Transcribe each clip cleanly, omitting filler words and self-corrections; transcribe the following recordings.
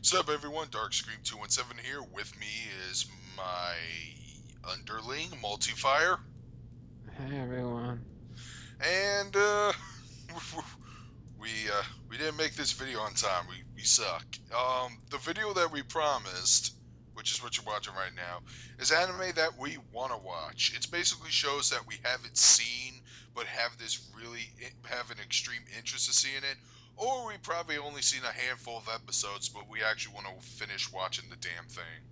Sup everyone, Darkscream 217 here. With me is my underling, Multifire. Hey everyone. And we didn't make this video on time. We suck. The video that we promised, which is what you're watching right now, is anime that we want to watch. It's basically shows that we haven't seen but have an extreme interest in seeing it, or we probably only seen a handful of episodes, but we actually want to finish watching the damn thing.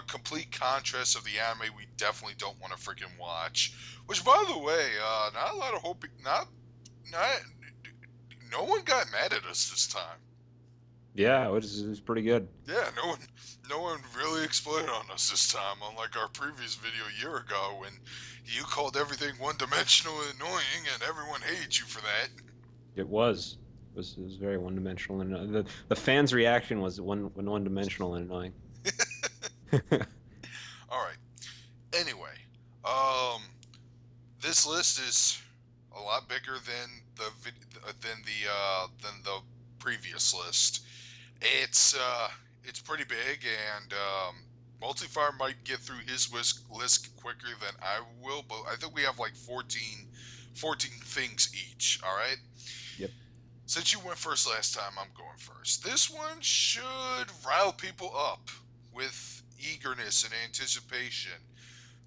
Complete contrast of the anime we definitely don't want to freaking watch. Which, by the way, not a lot of hope. Not no one got mad at us this time. Yeah, it was pretty good. Yeah, no one really exploded on us this time. Unlike our previous video a year ago, when you called everything one-dimensional and annoying, and everyone hated you for that. It was. It was very one-dimensional, and the fans' reaction was one-dimensional and annoying. All right. Anyway, um, this list is a lot bigger than the previous list. It's pretty big, and Multifire might get through his list quicker than I will, but I think we have like 14 things each. All right. Yep. Since you went first last time, I'm going first. This one should rile people up with eagerness and anticipation.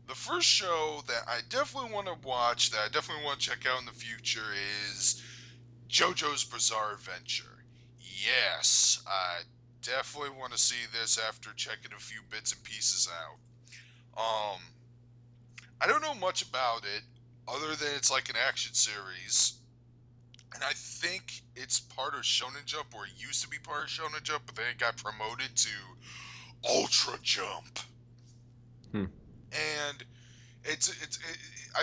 The first show that I definitely want to watch, that I definitely want to check out in the future, is JoJo's Bizarre Adventure. Yes, I definitely want to see this after checking a few bits and pieces out. Um, I don't know much about it other than it's like an action series, and I think it's part of Shonen Jump, or it used to be part of Shonen Jump, but then it got promoted to Ultra Jump. Hmm. And I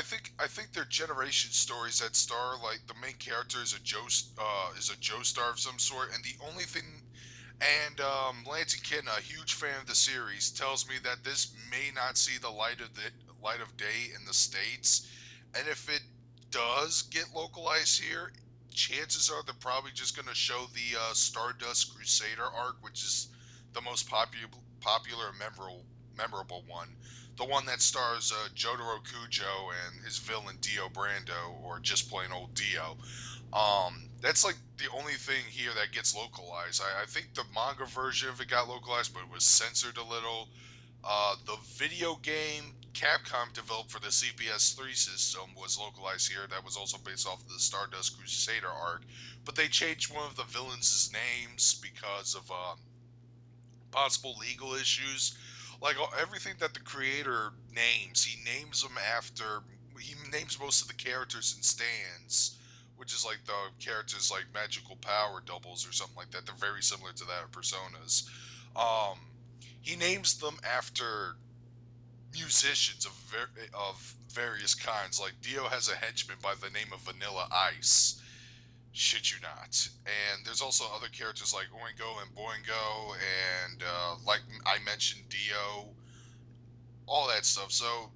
think they're generation stories that star like the main character is a Joe star of some sort, and the only thing and Lansing Kitten, a huge fan of the series, tells me that this may not see the light of day in the states, and if it does get localized here, chances are they're probably just going to show the Stardust Crusader arc, which is the most popular and memorable one. The one that stars Jotaro Kujo and his villain Dio Brando, or just plain old Dio. That's like the only thing here that gets localized. I think the manga version of it got localized, but it was censored a little. The video game Capcom developed for the CPS3 system was localized here. That was also based off of the Stardust Crusader arc, but they changed one of the villains' names because of possible legal issues. Like everything that the creator names, he names most of the characters in stands, which is like the characters like magical power doubles or something like that. They're very similar to that of personas. Um, he names them after musicians of various kinds. Like Dio has a henchman by the name of Vanilla Ice. Shit you not. And there's also other characters like Oingo and Boingo, and like I mentioned, Dio, all that stuff. So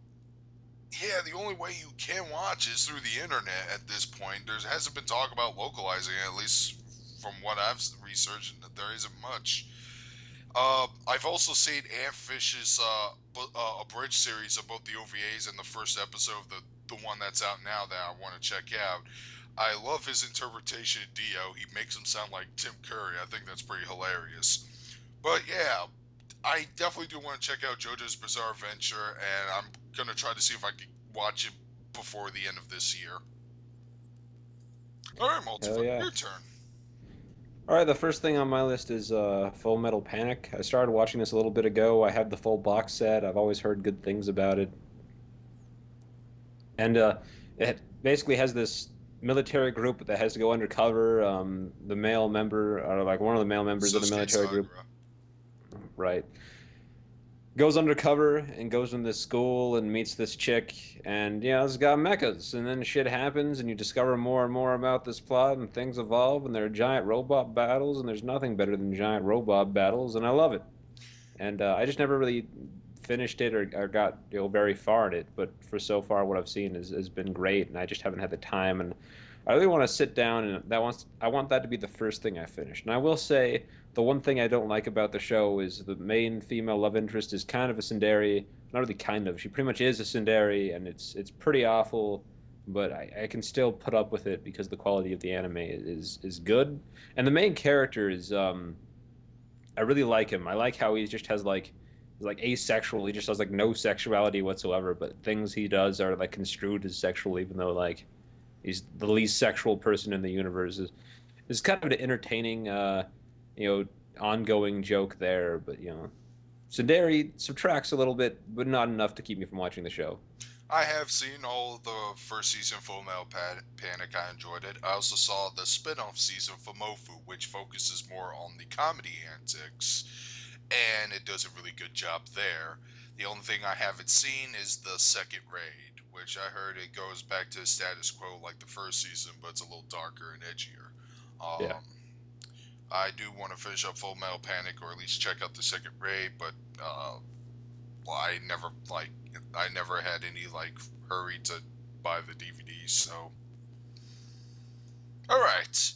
yeah, the only way you can watch is through the internet at this point. There hasn't been talk about localizing it, at least from what I've researched. There isn't much. I've also seen Ant Fish's abridged series of both the OVAs and the first episode of the one that's out now that I want to check out. I love his interpretation of Dio. He makes him sound like Tim Curry. I think that's pretty hilarious. But yeah, I definitely do want to check out JoJo's Bizarre Adventure, and I'm gonna try to see if I can watch it before the end of this year. All right, Hell Multifire, yeah. your turn. All right, the first thing on my list is Full Metal Panic. I started watching this a little bit ago. I have the full box set. I've always heard good things about it. And it basically has this military group that has to go undercover. The male member, or like one of the male members of the Sosuke military group, Sakura. right, goes undercover and goes into this school and meets this chick, and it's got mechas, and then shit happens, and you discover more and more about this plot, and things evolve, and there are giant robot battles, and there's nothing better than giant robot battles, and I love it. And I just never really finished it or got very far in it, but for so far what I've seen has been great, and I just haven't had the time, and I really want to sit down, and I want that to be the first thing I finish. And I will say The one thing I don't like about the show is the main female love interest is kind of a tsundere. Not really kind of. She pretty much is a tsundere, and it's pretty awful. But I can still put up with it because the quality of the anime is good. And the main character is I really like him. I like how he just has like he's like asexual. He just has like no sexuality whatsoever, but things he does are like construed as sexual, even though like he's the least sexual person in the universe. Is kind of an entertaining, you know, ongoing joke there. But Sundari subtracts a little bit, but not enough to keep me from watching the show. I have seen all the first season Full Metal Panic. I enjoyed it. I also saw the spin-off season for Mofu, which focuses more on the comedy antics, and it does a really good job there. The only thing I haven't seen is the second raid, which I heard it goes back to status quo like the first season, but it's a little darker and edgier. Yeah, Um, I do want to finish up Full Metal Panic, or at least check out the second raid, but well, I never had any like hurry to buy the DVDs. So, all right,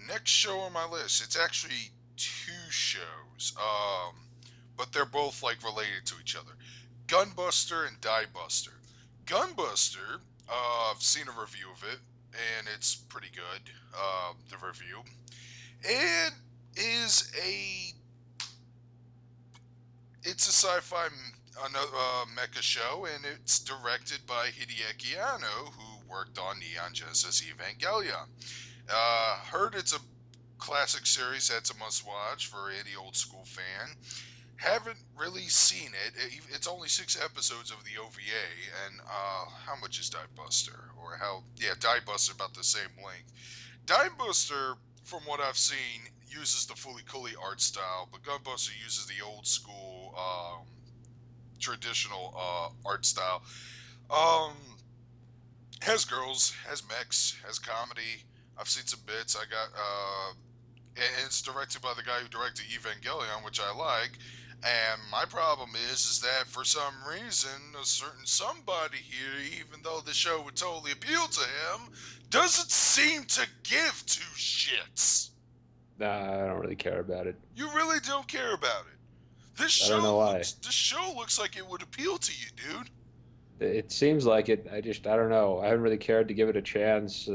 next show on my list. It's actually two shows, but they're both like related to each other. Gunbuster and Diebuster. Gunbuster, I've seen a review of it, and it's pretty good. The review. It is a it's a sci-fi mecha show, and it's directed by Hideaki Anno, who worked on Neon Genesis Evangelion. Heard it's a classic series that's a must-watch for any old school fan. Haven't really seen it. It's only 6 episodes of the OVA, and how much is Die Buster? Or how? Yeah, Die Buster about the same length. Die Buster, from what I've seen, uses the fully coolie art style, but Gunbuster uses the old school, traditional art style. Um, has girls, has mechs, has comedy. I've seen some bits. I got and it's directed by the guy who directed Evangelion, which I like. And my problem is that for some reason, a certain somebody here, even though the show would totally appeal to him, doesn't seem to give two shits. nah, I don't really care about it. You really don't care about it. This I don't show know why. looks like it would appeal to you, dude. It seems like it. I don't know. I haven't really cared to give it a chance.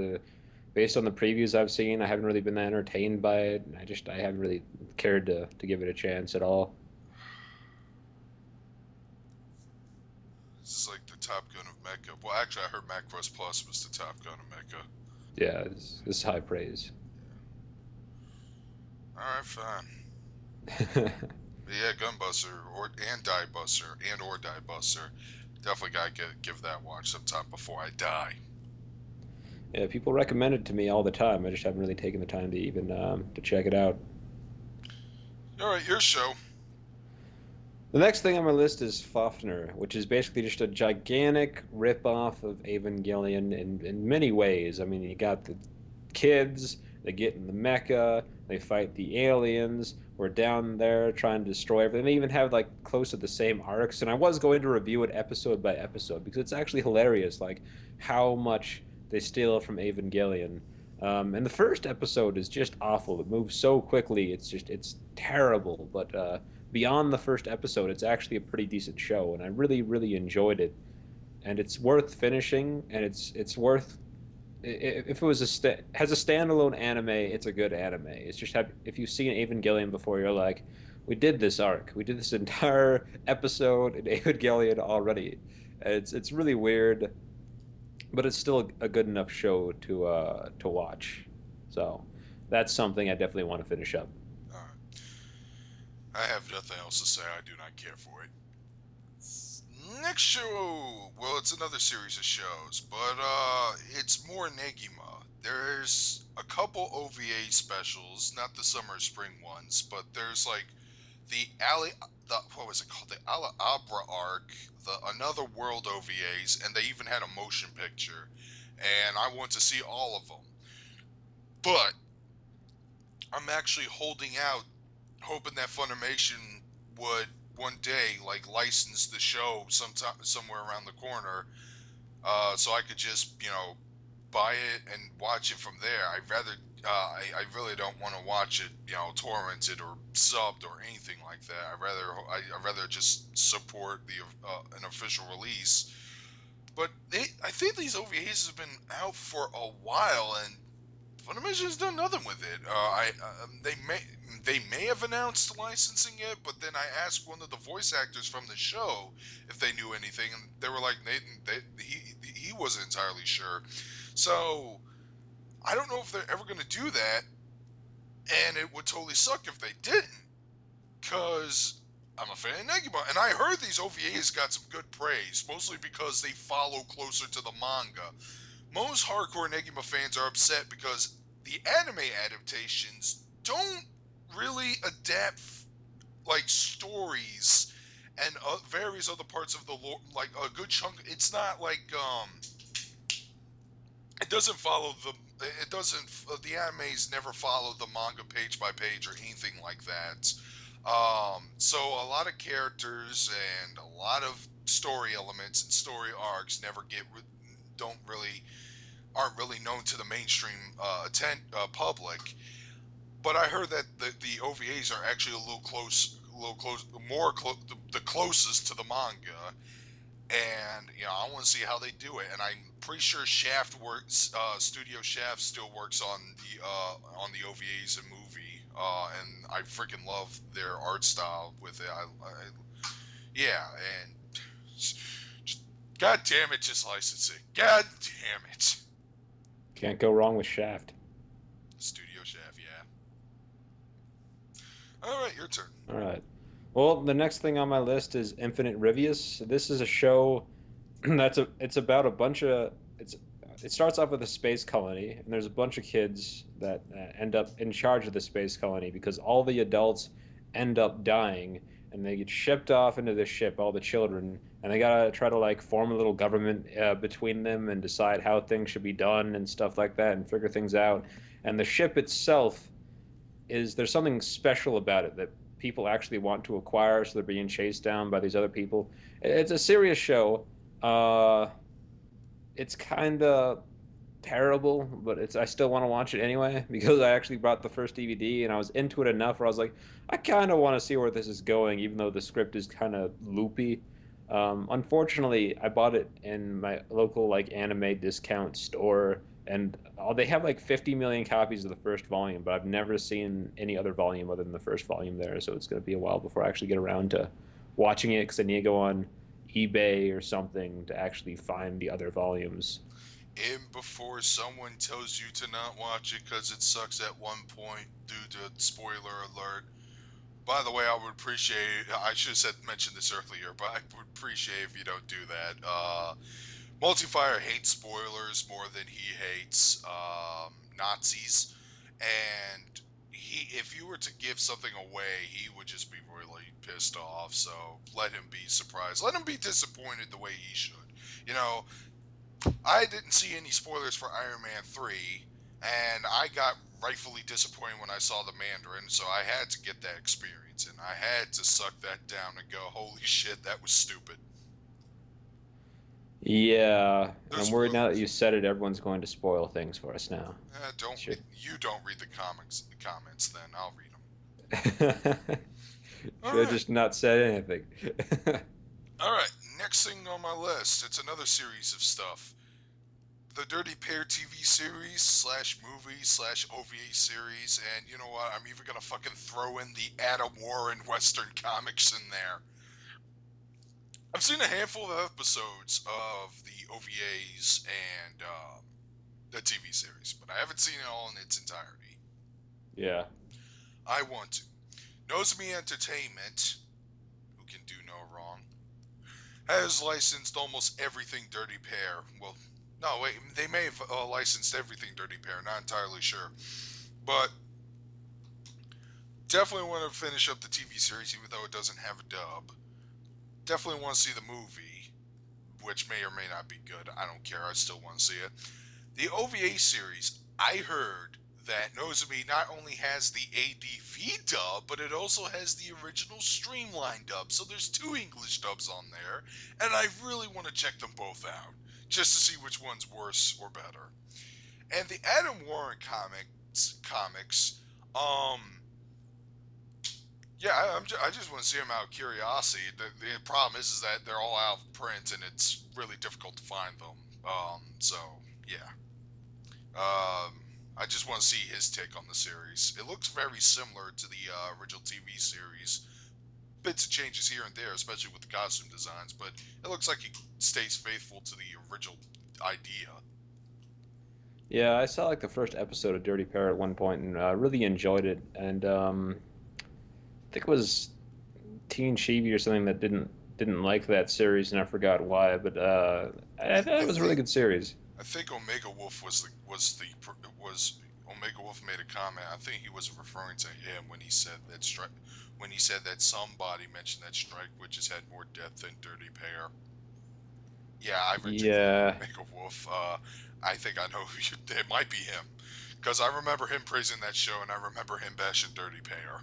Based on the previews I've seen, I haven't really been that entertained by it. I haven't really cared to give it a chance at all. This is like the Top Gun of Mecha. Well, actually, I heard Macross Plus was the Top Gun of Mecha. Yeah, this is high praise. All right, fine. But yeah, Gunbuster and Diebuster or Diebuster. Definitely gotta give that watch sometime before I die. Yeah, people recommend it to me all the time. I just haven't really taken the time to even to check it out. All right, your show. The next thing on my list is Fafnir, which is basically just a gigantic rip-off of Evangelion in many ways. I mean, you got the kids, they get in the mecha, they fight the aliens, we're down there trying to destroy everything. They even have like close to the same arcs, and I was going to review it episode by episode because it's actually hilarious, like how much they steal from Evangelion. And the first episode is just awful. It moves so quickly. It's terrible. But beyond the first episode, it's actually a pretty decent show, and I really enjoyed it. And it's worth finishing, and it's worth if it was has a standalone anime, it's a good anime. It's just if you've seen Evangelion before, you're like, we did this arc, we did this entire episode in Evangelion already. It's really weird, but it's still a good enough show to watch. So that's something I definitely want to finish up. All right. I have nothing else to say. I do not care for it. Next show, well, it's another series of shows, but it's more Negima. There's a couple OVA specials, not the summer spring ones, but there's like the Ali, the what was it called, the Ala Abra arc, the Another World OVAs, and they even had a motion picture, and I want to see all of them. But I'm actually holding out, hoping that Funimation would one day like license the show sometime somewhere around the corner, so I could just buy it and watch it from there. I'd rather I really don't want to watch it, torrented or subbed or anything like that. I'd rather just support an official release. But I think these OVAs have been out for a while, and Funimation's done nothing with it. They may have announced licensing it, but then I asked one of the voice actors from the show if they knew anything, and they were like, he wasn't entirely sure. So I don't know if they're ever going to do that, and it would totally suck if they didn't, because I'm a fan of Negima, and I heard these OVAs got some good praise, mostly because they follow closer to the manga. Most hardcore Negima fans are upset because the anime adaptations don't really adapt like stories and various other parts of the lore. Like a good chunk, it's not like it doesn't follow the. It doesn't. The animes never follow the manga page by page or anything like that. So a lot of characters and a lot of story elements and story arcs never don't really aren't really known to the mainstream public. But I heard that the OVAs are actually a little close, the closest to the manga. And I want to see how they do it. And I'm pretty sure Shaft works. Studio Shaft still works on the OVAs and movie. And I freaking love their art style with it. Yeah, and just, God damn it, just licensing. God damn it. Can't go wrong with Shaft. Studio Shaft, yeah. All right, your turn. All right. Well, the next thing on my list is Infinite Rivius. This is a show it's about a bunch of it starts off with a space colony, and there's a bunch of kids that end up in charge of the space colony because all the adults end up dying, and they get shipped off into the ship, all the children, and they gotta try to like form a little government between them and decide how things should be done and stuff like that, and figure things out. And the ship itself is there's something special about it that people actually want to acquire, so they're being chased down by these other people. It's a serious show. Uh, it's kind of terrible, but it's I still want to watch it anyway because I actually bought the first DVD and I was into it enough where I was like, I kind of want to see where this is going, even though the script is kind of loopy. Unfortunately, I bought it in my local like anime discount store, and they have like 50 million copies of the first volume, but I've never seen any other volume other than the first volume there. So it's going to be a while before I actually get around to watching it because I need to go on eBay or something to actually find the other volumes. And before someone tells you to not watch it because it sucks at one point due to spoiler alert. By the way, I would appreciate. I should have mentioned this earlier, but I would appreciate if you don't do that. Multifire hates spoilers more than he hates Nazis, and if you were to give something away, he would just be really pissed off. So let him be surprised. Let him be disappointed the way he should. You know, I didn't see any spoilers for Iron Man 3, and I got rightfully disappointed when I saw the Mandarin, so I had to get that experience, and I had to suck that down and go, holy shit, that was stupid. Yeah, and I'm There's worried now that rules. you said it, everyone's going to spoil things for us now. Don't Should. you don't read the comments then. I'll read them. All Should have right. just not said anything. All right. Next thing on my list, it's another series of stuff. The Dirty Pair TV series slash movie slash OVA series, and you know what? I'm even gonna fucking throw in the Adam Warren Western comics in there. I've seen a handful of episodes of the OVAs and the TV series, but I haven't seen it all in its entirety. Yeah. I want to. Nozomi Entertainment, who can do no wrong, has licensed almost everything Dirty Pair. Well, no, wait, they may have licensed everything Dirty Pair, not entirely sure. But definitely want to finish up the TV series, even though it doesn't have a dub. Definitely want to see the movie, which may or may not be good. I don't care, I still want to see it. The OVA series, I heard that Nozomi not only has the ADV dub, but it also has the original Streamline dub. So there's two English dubs on there, and I really want to check them both out, just to see which one's worse or better. And the Adam Warren comic comics. Um, yeah, I just want to see them out of curiosity. The problem is that they're all out of print and it's really difficult to find them. So yeah. I just want to see his take on the series. It looks very similar to the original TV series. Bits of changes here and there, especially with the costume designs, but it looks like he stays faithful to the original idea. Yeah, I saw like the first episode of Dirty Pair at one point and really enjoyed it. And I think it was Teen Chibi or something that didn't like that series, and I forgot why. But I thought I it was a really think good series. I think Omega Wolf was Omega Wolf made a comment. I think he was referring to him when he said that somebody mentioned that Strike Witches had more depth than Dirty Pair. Yeah, I read your quote on Yeah, Omega Wolf. I think I know it might be him because I remember him praising that show and I remember him bashing Dirty Pair.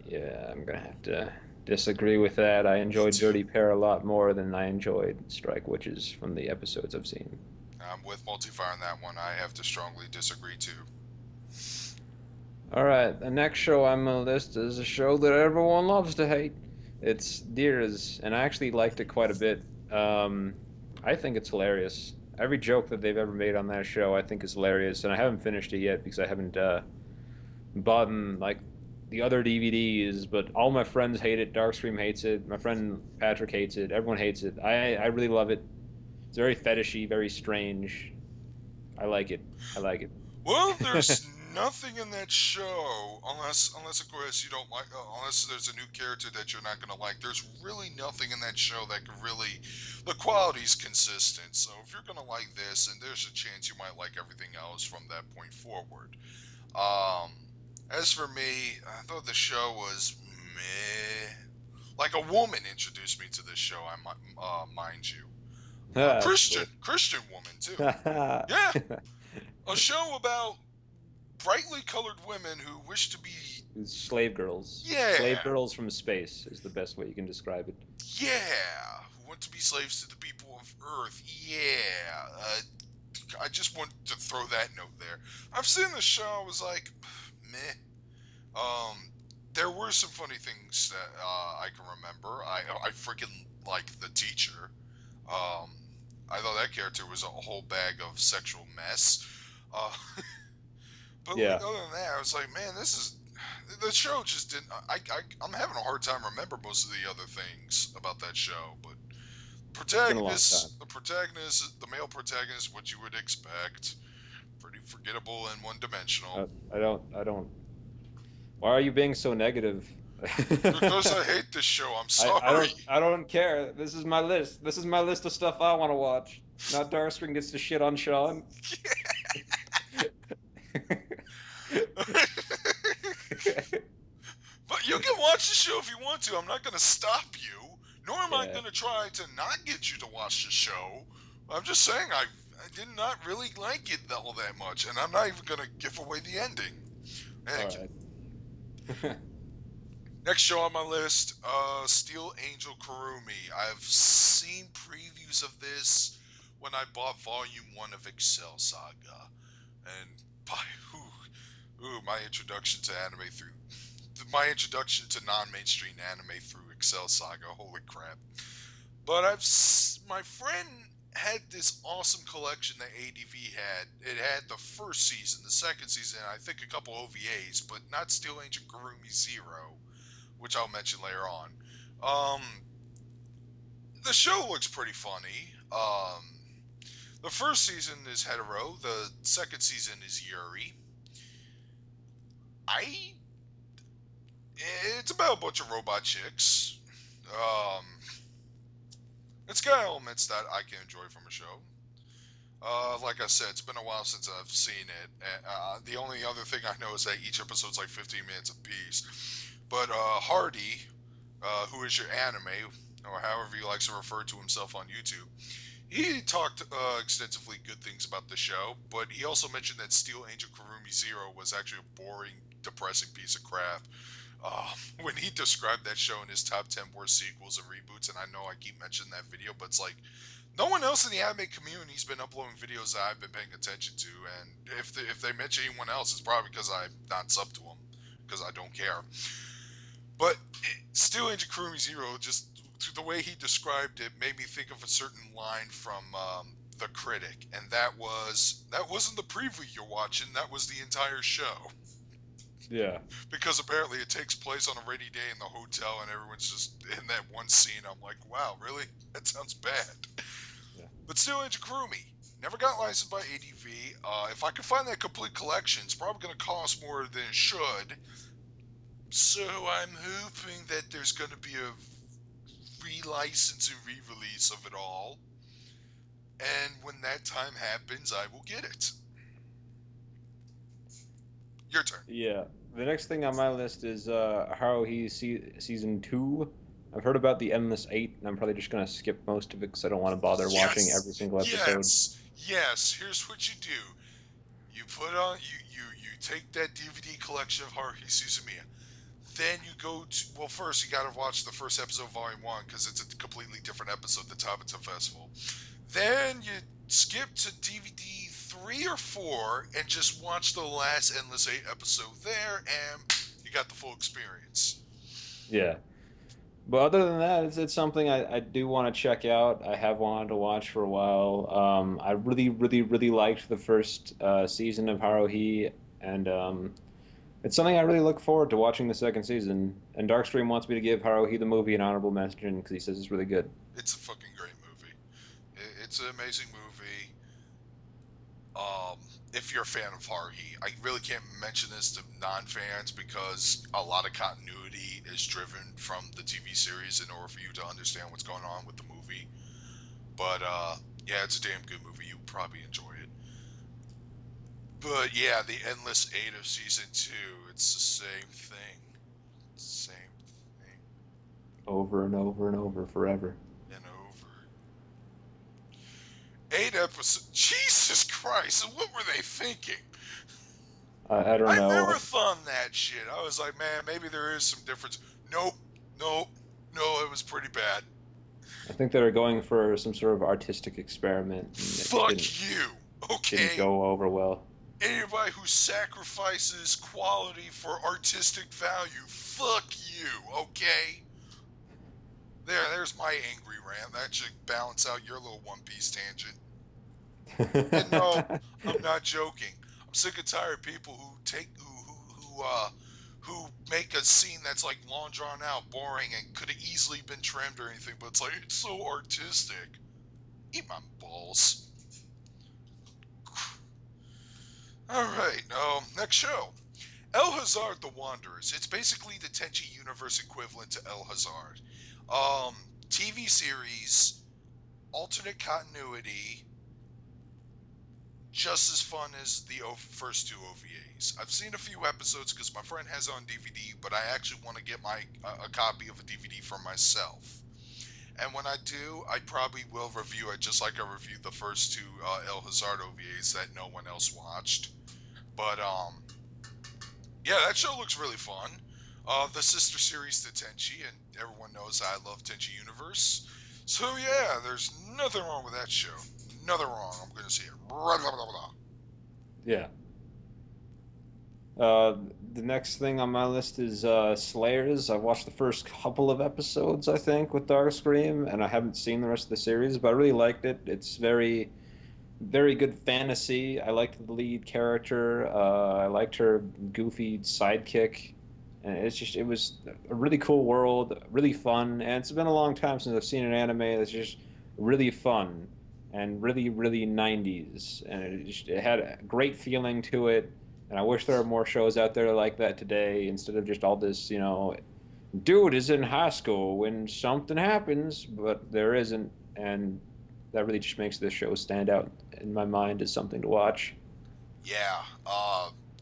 yeah, I'm gonna have to disagree with that. I Me enjoyed too. Dirty Pair a lot more than I enjoyed Strike Witches from the episodes I've seen. I'm with Multifire on that one. I have to strongly disagree too. All right, the next show on my list is a show that everyone loves to hate. It's Deers, and I actually liked it quite a bit. Um, I think it's hilarious. Every joke that they've ever made on that show, I think is hilarious, and I haven't finished it yet because I haven't bought like the other DVDs. But all my friends hate it. Darkscream hates it. My friend Patrick hates it. Everyone hates it. I really love it. It's very fetishy, very strange. I like it. I like Well, it. there's nothing in that show unless of course you don't like unless there's a new character that you're not gonna like. There's really nothing in that show that could really the quality's consistent. So if you're gonna like this, and there's a chance you might like everything else from that point forward. Um, as for me, I thought the show was meh. Like a woman introduced me to this show. Mind you, That's cool. Christian woman too. Yeah, a show about brightly colored women who wish to be. Slave girls. Slave Yeah, girls from space is the best way you can describe it. yeah, who want to be slaves to the people of Earth. Yeah, I just want to throw that note there. I've seen the show. I was like, meh. Um, there were some funny things that I can remember. I freaking like the teacher. Um, I thought that character was a whole bag of sexual mess. Uh, but like Yeah, other than that, I was like, man, this is the show just didn't. I'm having a hard time remember most of the other things about that show. But it's been a long time. the male protagonist, what you would expect, pretty forgettable and one-dimensional. I don't. Why are you being so negative? Because I hate this show. I'm I sorry. don't care. This is my list. This is my list of stuff I want to watch. Not Darkscreen gets to shit on Sean. But you can watch the show if you want to. I'm not going to stop you, nor am I Yeah. going to try to not get you to watch the show. I'm just saying I did not really like it all that much, and I'm not even going to give away the ending. All Heck, right. next show on my list, Steel Angel Kurumi. I've seen previews of this when I bought Volume 1 of Excel Saga. And by my introduction to anime through my introduction to non-mainstream anime through Excel Saga. Holy crap! But my friend had this awesome collection that ADV had. It had the first season, the second season, I think a couple OVAs, but not Steel Angel Kurumi Zero, which I'll mention later on. Um, the show looks pretty funny. The first season is hetero. The second season is Youre. I it's about a bunch of robot chicks. Um, it's got elements that I can enjoy from a show. Like I said, it's been a while since I've seen it. The only other thing I know is that each episode's like 15 minutes apiece. But Hardy, who is your anime, or however he likes to refer to himself on YouTube, he talked extensively good things about the show, but he also mentioned that Steel Angel Kurumi Zero was actually a boring, depressing piece of crap. When he described that show in his top 10 worst sequels and reboots, and I know I keep mentioning that video, but it's like No one else in the anime community's been uploading videos that I've been paying attention to, and if they mention anyone else, it's probably because I'm not sub to them, because I don't care. But still, Agent Kurumi Zero, just through the way he described it, made me think of a certain line from the critic, and that wasn't the preview you're watching, that was the entire show. Yeah. Because apparently it takes place on a rainy day in the hotel, and everyone's just in that one scene. I'm like, wow, really? That sounds bad. Yeah. But still, Agent Kurumi. Never got licensed by ADV. If I could find that complete collection, it's probably going to cost more than it should. So I'm hoping that there's going to be a re-license and re-release of it all. And when that time happens, I will get it. Your turn. Yeah. The next thing on my list is Haruhi season 2. I've heard about the Endless 8, and I'm probably just gonna skip most of it because I don't want to bother watching Yes, every single episode. yes, yes. Here's what you do: you put on you take that DVD collection of Haruhi Suzumiya. Then you go to, well, first you gotta watch the first episode of Volume 1 because it's a completely different episode, the Tabata Festival. Then you skip to DVD 3 or 4 and just watch the last Endless 8 episode there, and you got the full experience. Yeah. But other than that, it's something I do want to check out. I have wanted to watch for a while. I really liked the first season of Haruhi, and it's something I really look forward to watching the second season. And Darkstream wants me to give Haruhi the movie an honorable mention because he says it's really good. It's a fucking great movie. It's an amazing movie. Um, if you're a fan of Haruhi, I really can't mention this to non-fans because a lot of continuity is driven from the TV series in order for you to understand what's going on with the movie. But yeah, it's a damn good movie. You probably enjoy it. But yeah, the Endless Eight of season two, it's the same thing. Same thing Over and over and over forever. and over. 8 episodes. Jesus Christ, what were they thinking? I don't I know. never thought that shit. I was like, man, maybe there is some difference. Nope, nope, no, it was pretty bad. I think they were going for some sort of artistic experiment, and it Fuck didn't you, didn't okay? go over well. Anybody who sacrifices quality for artistic value, fuck you, okay? There's my angry rant. That should balance out your little One Piece tangent. And no, I'm not joking. I'm sick and tired of people who take who make a scene that's like long drawn out, boring, and could have easily been trimmed or anything, but it's like it's so artistic. Eat my balls. All right, next show. El Hazard: The Wanderers. It's basically the Tenchi universe equivalent to El Hazard. TV series, alternate continuity, just as fun as the first two OVAs. I've seen a few episodes because my friend has it on DVD, but I actually want to get my a copy of a DVD for myself. And when I do, I probably will review it just like I reviewed the first two El Hazard OVAs that no one else watched. But yeah, that show looks really fun. The sister series to Tenchi, and everyone knows I love Tenchi Universe. So yeah, there's nothing wrong with that show. Nothing wrong. I'm gonna see it. Blah, blah, blah, blah. Yeah. Uh, the next thing on my list is Slayers. I watched the first couple of episodes, I think, with Darkscream, and I haven't seen the rest of the series, but I really liked it. It's very good fantasy. I liked the lead character. I liked her goofy sidekick. And it was a really cool world, really fun. And it's been a long time since I've seen an anime that's just really fun and really 90s. And it had a great feeling to it. And I wish there were more shows out there like that today instead of just all this, dude is in high school when something happens, but there isn't. And that really just makes this show stand out in my mind as something to watch. Yeah,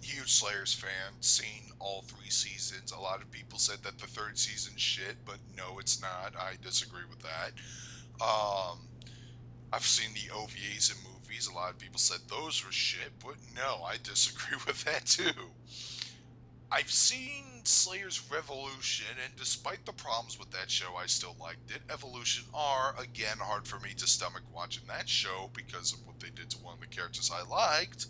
huge Slayers fan. Seen all 3 seasons. A lot of people said that the third season's shit, but no, it's not. I disagree with that. Um, I've seen the OVAs and movies. A lot of people said those were shit, but no, I disagree with that too. I've seen Slayer's Revolution, and despite the problems with that show, I still liked it. Evolution are, again, hard for me to stomach watching that show because of what they did to one of the characters I liked.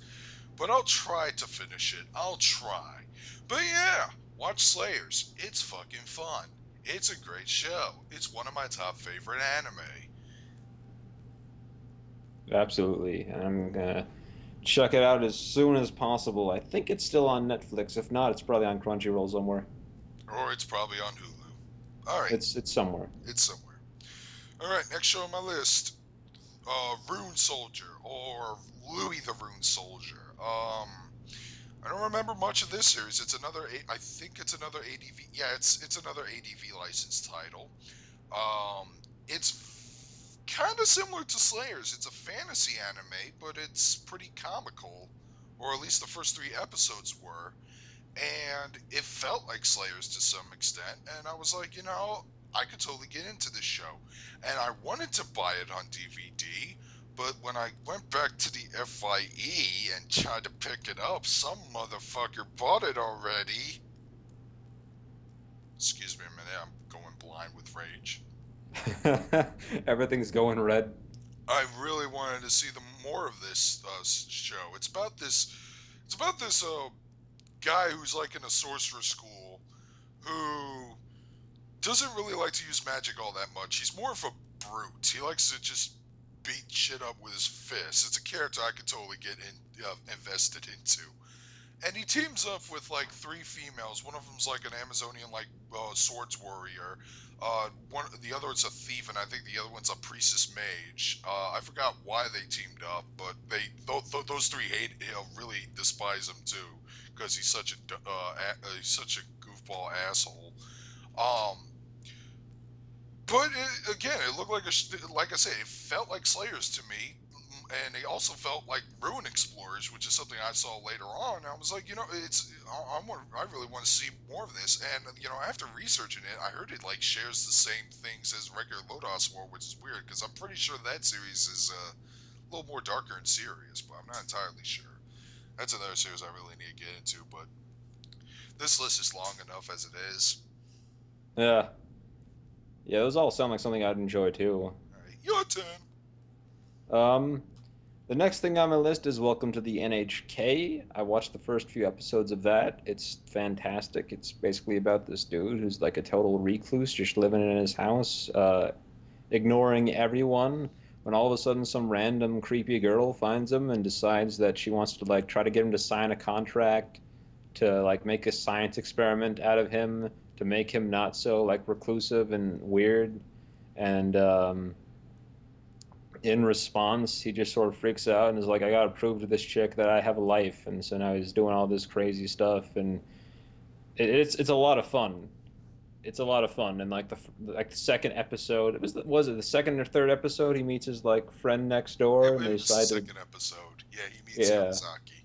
But I'll try to finish it. I'll try. But yeah, watch Slayers. It's fucking fun. It's a great show. It's one of my top favorite anime. Absolutely. I'm gonna check it out as soon as possible. I think it's still on Netflix. If not, it's probably on Crunchyroll somewhere. Or it's probably on Hulu. Alright, It's somewhere. it's somewhere. Alright, next show on my list. Rune Soldier, or Louis the Rune Soldier. I don't remember much of this series. I think it's another ADV. Yeah, it's another ADV licensed title. It's kind of similar to Slayers. It's a fantasy anime, but it's pretty comical, or at least the first three episodes were. And it felt like Slayers to some extent. And I was like, I could totally get into this show. And I wanted to buy it on DVD, but when I went back to the FYE and tried to pick it up, some motherfucker bought it already. Excuse me a minute, I'm going blind with rage. Everything's going red. I really wanted to see the more of this show. It's about this guy who's like in a sorcerer school who doesn't really like to use magic all that much. He's more of a brute. He likes to just beat shit up with his fists. It's a character I could totally get invested into. And he teams up with like three females. One of them's like an Amazonian like swords warrior. The other one's a thief, and I think the other one's a priestess mage. I forgot why they teamed up, but those three really despise him too because he's such a goofball asshole. Um, but again, it looked like I said, it felt like Slayers to me, and it also felt like Ruin Explorers, which is something I saw later on. I was like, I really want to see more of this. And after researching it, I heard it like shares the same things as regular Lodos War, which is weird because I'm pretty sure that series is a little more darker and serious, but I'm not entirely sure. That's another series I really need to get into, but this list is long enough as it is. Yeah. Yeah, those all sound like something I'd enjoy too. All right, your turn. Um, the next thing on my list is Welcome to the NHK. I watched the first few episodes of that. It's fantastic. It's basically about this dude who's like a total recluse, just living in his house, ignoring everyone. When all of a sudden some random creepy girl finds him and decides that she wants to like try to get him to sign a contract to like make a science experiment out of him to make him not so like reclusive and weird. And in response, he just sort of freaks out and is like, "I gotta prove to this chick that I have a life." And so now he's doing all this crazy stuff, and it's a lot of fun. It's a lot of fun, and like the second episode, was it the second or third episode? He meets his like friend next door, and It they was the decide to second episode. Yeah, he meets yeah, Yamazaki.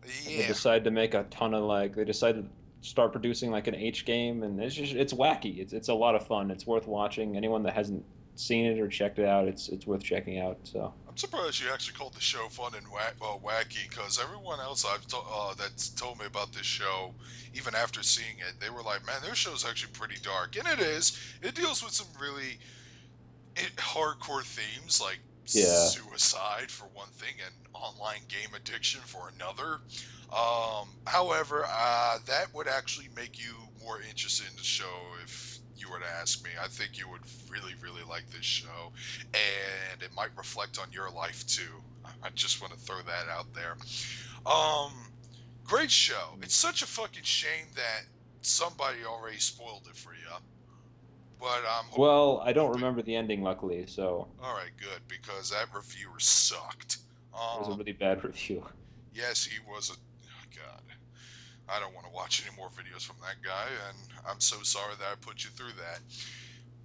and they Yeah. decide to make a ton of like they decide to start producing like an H game, and it's wacky. It's a lot of fun. It's worth watching. Anyone that hasn't seen it or checked it out, it's worth checking out. So. I'm surprised you actually called the show fun and wacky, because everyone else that's told me about this show, even after seeing it, they were like, man, this show's actually pretty dark. And it is. It deals with some really hardcore themes, like Yeah. suicide for one thing and online game addiction for another. However, that would actually make you more interested in the show if you were to ask me. I think you would really, really like this show, and it might reflect on your life too. I just want to throw that out there. Um, Great show. It's such a fucking shame that somebody already spoiled it for you, but I'm Well, I don't hoping. remember the ending, luckily, so All right, good, because that reviewer sucked. it was a Um, really bad review. yes, he was a. Oh God, I don't want to watch any more videos from that guy, and I'm so sorry that I put you through that.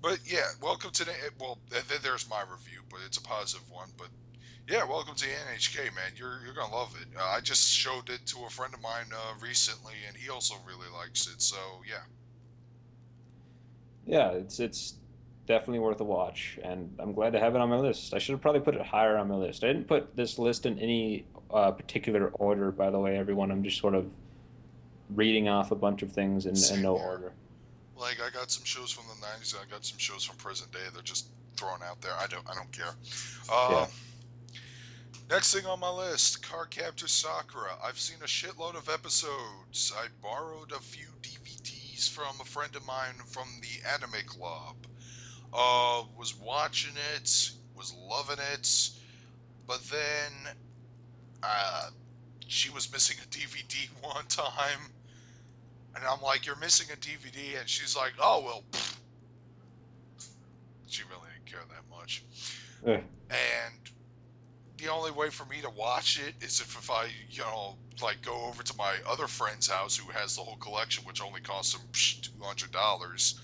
But yeah, welcome to the. Well, there's my review, but it's a positive one. But yeah, welcome to the NHK, man. You're gonna love it. I just showed it to a friend of mine recently, and he also really likes it. So yeah. Yeah, it's definitely worth a watch, and I'm glad to have it on my list. I should have probably put it higher on my list. I didn't put this list in any particular order, by the way, everyone. I'm just sort of reading off a bunch of things in Same no here. order. Like I got some shows from the '90s, and I got some shows from present day. They're just thrown out there. I don't care. Yeah. Uh, Next thing on my list, Cardcaptor Sakura. I've seen a shitload of episodes. I borrowed a few DVDs from a friend of mine from the anime club. Was watching it, was loving it, but then uh, she was missing a DVD one time, and I'm like, "You're missing a DVD," and she's like, "Oh well." Pfft. She really didn't care that much, Eh, and the only way for me to watch it is if I, like go over to my other friend's house who has the whole collection, which only costs him $200,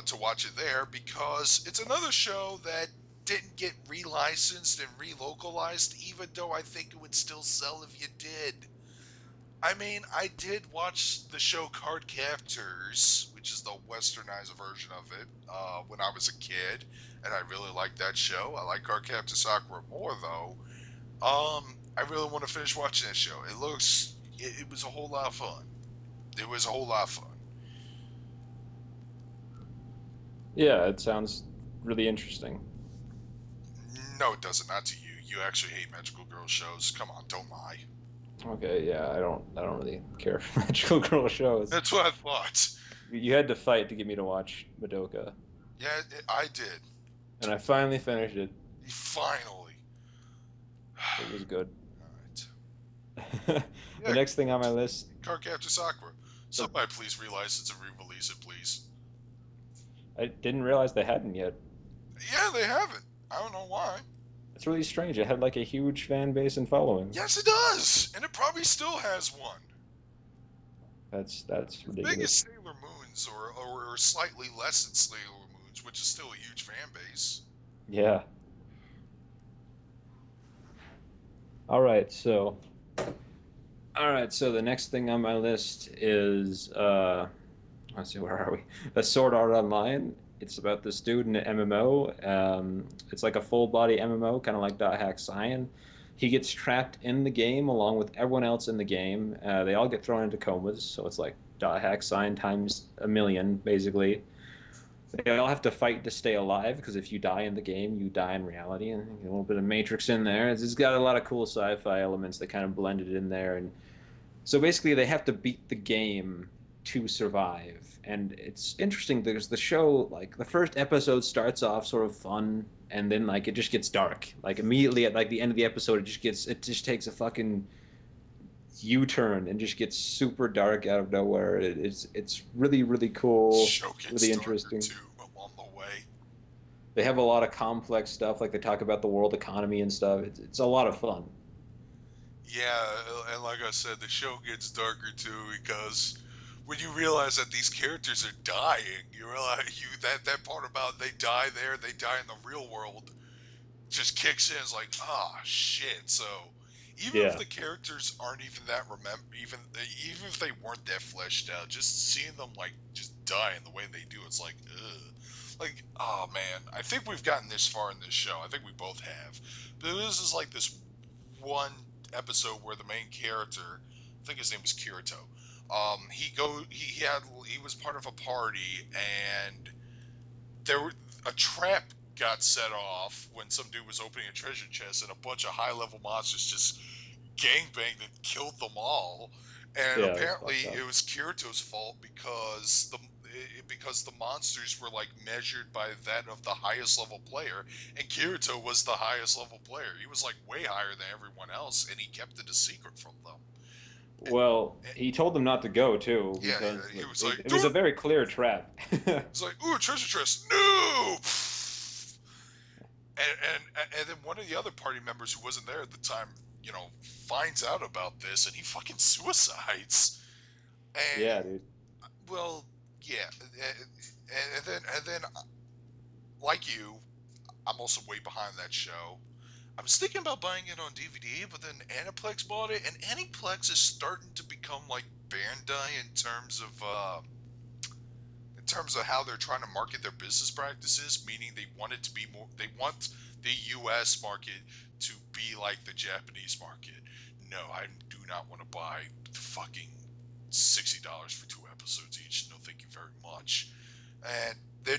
to watch it there because it's another show that didn't get relicensed and relocalized, even though I think it would still sell if you did. I mean, I did watch the show Card Captors, which is the westernized version of it, when I was a kid, and I really liked that show. I like Cardcaptor Sakura more though. I really want to finish watching that show. It was a whole lot of fun. It was a whole lot of fun. yeah, it sounds really interesting. No, it doesn't. Not to you. You actually hate magical girl shows. Come on, don't lie. Okay, yeah, I don't really care for magical girl shows. That's what I thought. You had to fight to get me to watch Madoka, Yeah, I did. and I finally finished it. Finally. It was good. All right. The Yeah, next thing on my list, Cardcaptor Sakura. or Somebody please relicense and re-release it, please. I didn't realize they hadn't yet. Yeah, they haven't. I don't know why. It's really strange. It had like a huge fan base and following. Yes, it does, and it probably still has one. That's As big as ridiculous. Sailor Moon's, or slightly less than Sailor Moon's, which is still a huge fan base. Yeah. All right, so the next thing on my list is let's see, where are we? A Sword Art Online. It's about this dude in an MMO. It's like a full body MMO, kind of like Dot Hack Cyan. He gets trapped in the game along with everyone else in the game. They all get thrown into comas, so it's like Dot Hack Cyan times a million, basically. They all have to fight to stay alive because if you die in the game, you die in reality, and a little bit of Matrix in there. It's got a lot of cool sci-fi elements that kind of blended in there, and so basically, they have to beat the game to survive. And it's interesting because the show, like the first episode starts off sort of fun, and then like it just gets dark. Like immediately at like the end of the episode, it just takes a fucking U-turn and just gets super dark out of nowhere. It's really really cool, Show gets really darker interesting. too along the way. They have a lot of complex stuff, like they talk about the world economy and stuff. It's a lot of fun. Yeah, and like I said, the show gets darker too because when you realize that these characters are dying, you realize that part about they die there, they die in the real world, just kicks in. It's like, ah, shit. So even if Yeah. the characters aren't even that even if they weren't that fleshed out, just seeing them like just die in the way they do, it's like, ugh. Like, oh man, I think we've gotten this far in this show. I think we both have. But this is like this one episode where the main character, I think his name was Kirito. He was part of a party, and there were a trap got set off when some dude was opening a treasure chest, and a bunch of high level monsters just gangbanged and killed them all. And Yeah, it's apparently, fucked up. it was Kirito's fault because the monsters were like measured by that of the highest level player, and Kirito was the highest level player. He was like way higher than everyone else, and he kept it a secret from them. Well, And, he told them not to go too yeah, because he was like, it was a "Don't." very clear trap. It's like, "Ooh, treasure chest, no!" And then one of the other party members who wasn't there at the time, finds out about this, and he fucking suicides. Yeah, And dude. well, yeah, and then like you, I'm also way behind that show. I was thinking about buying it on DVD, but then Aniplex bought it, and Aniplex is starting to become like Bandai in terms of how they're trying to market their business practices, meaning they want it to be more. They want the U.S. market to be like the Japanese market. No, I do not want to buy fucking $60 for 2 episodes each. No, thank you very much. And their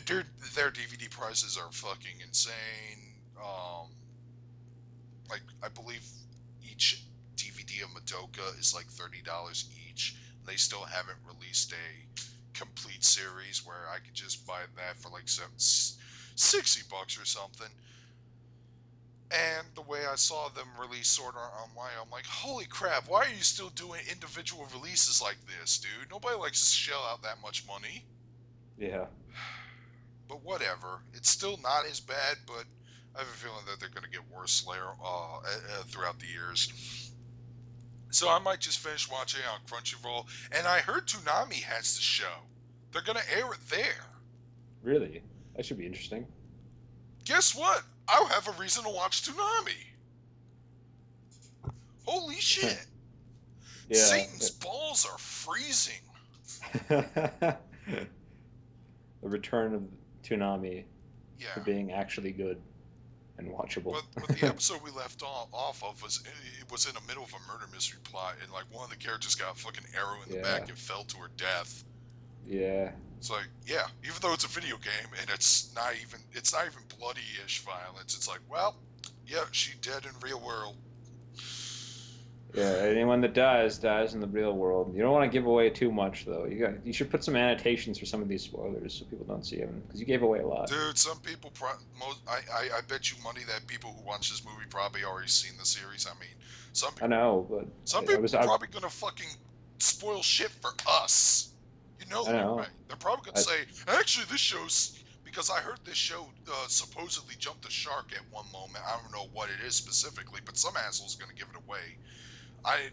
DVD prices are fucking insane. Like I believe each DVD of Madoka is like $30 each. They still haven't released a complete series where I could just buy that for like $60 or something. And the way I saw them release Sword Art Online, I'm like, holy crap, why are you still doing individual releases like this, dude? Nobody likes to shell out that much money. Yeah. But whatever. It's still not as bad, but I have a feeling that they're going to get worse later, throughout the years. So I might just finish watching it on Crunchyroll. And I heard Toonami has the show. They're going to air it there. Really? That should be interesting. Guess what? I'll have a reason to watch Toonami. Holy shit. Yeah. Satan's balls are freezing. The return of Toonami to Yeah. being actually good and watchable. But the episode we left off of was it was in the middle of a murder mystery plot, and like one of the characters got a fucking arrow in the Yeah. back and fell to her death. Yeah. It's like, yeah, even though it's a video game and it's not even bloody-ish violence, it's like, well, yeah, she dead in real world. Yeah, anyone that dies in the real world. You don't want to give away too much, though. You should put some annotations for some of these spoilers so people don't see them, because you gave away a lot. Dude, some people, I bet you money that people who watch this movie probably already seen the series. I mean, I know, but some I people was are I, probably gonna fucking spoil shit for us. You know I they're know. right. They're probably gonna I, say, actually, this show's because I heard this show supposedly jumped the shark at one moment. I don't know what it is specifically, but some asshole's gonna give it away. I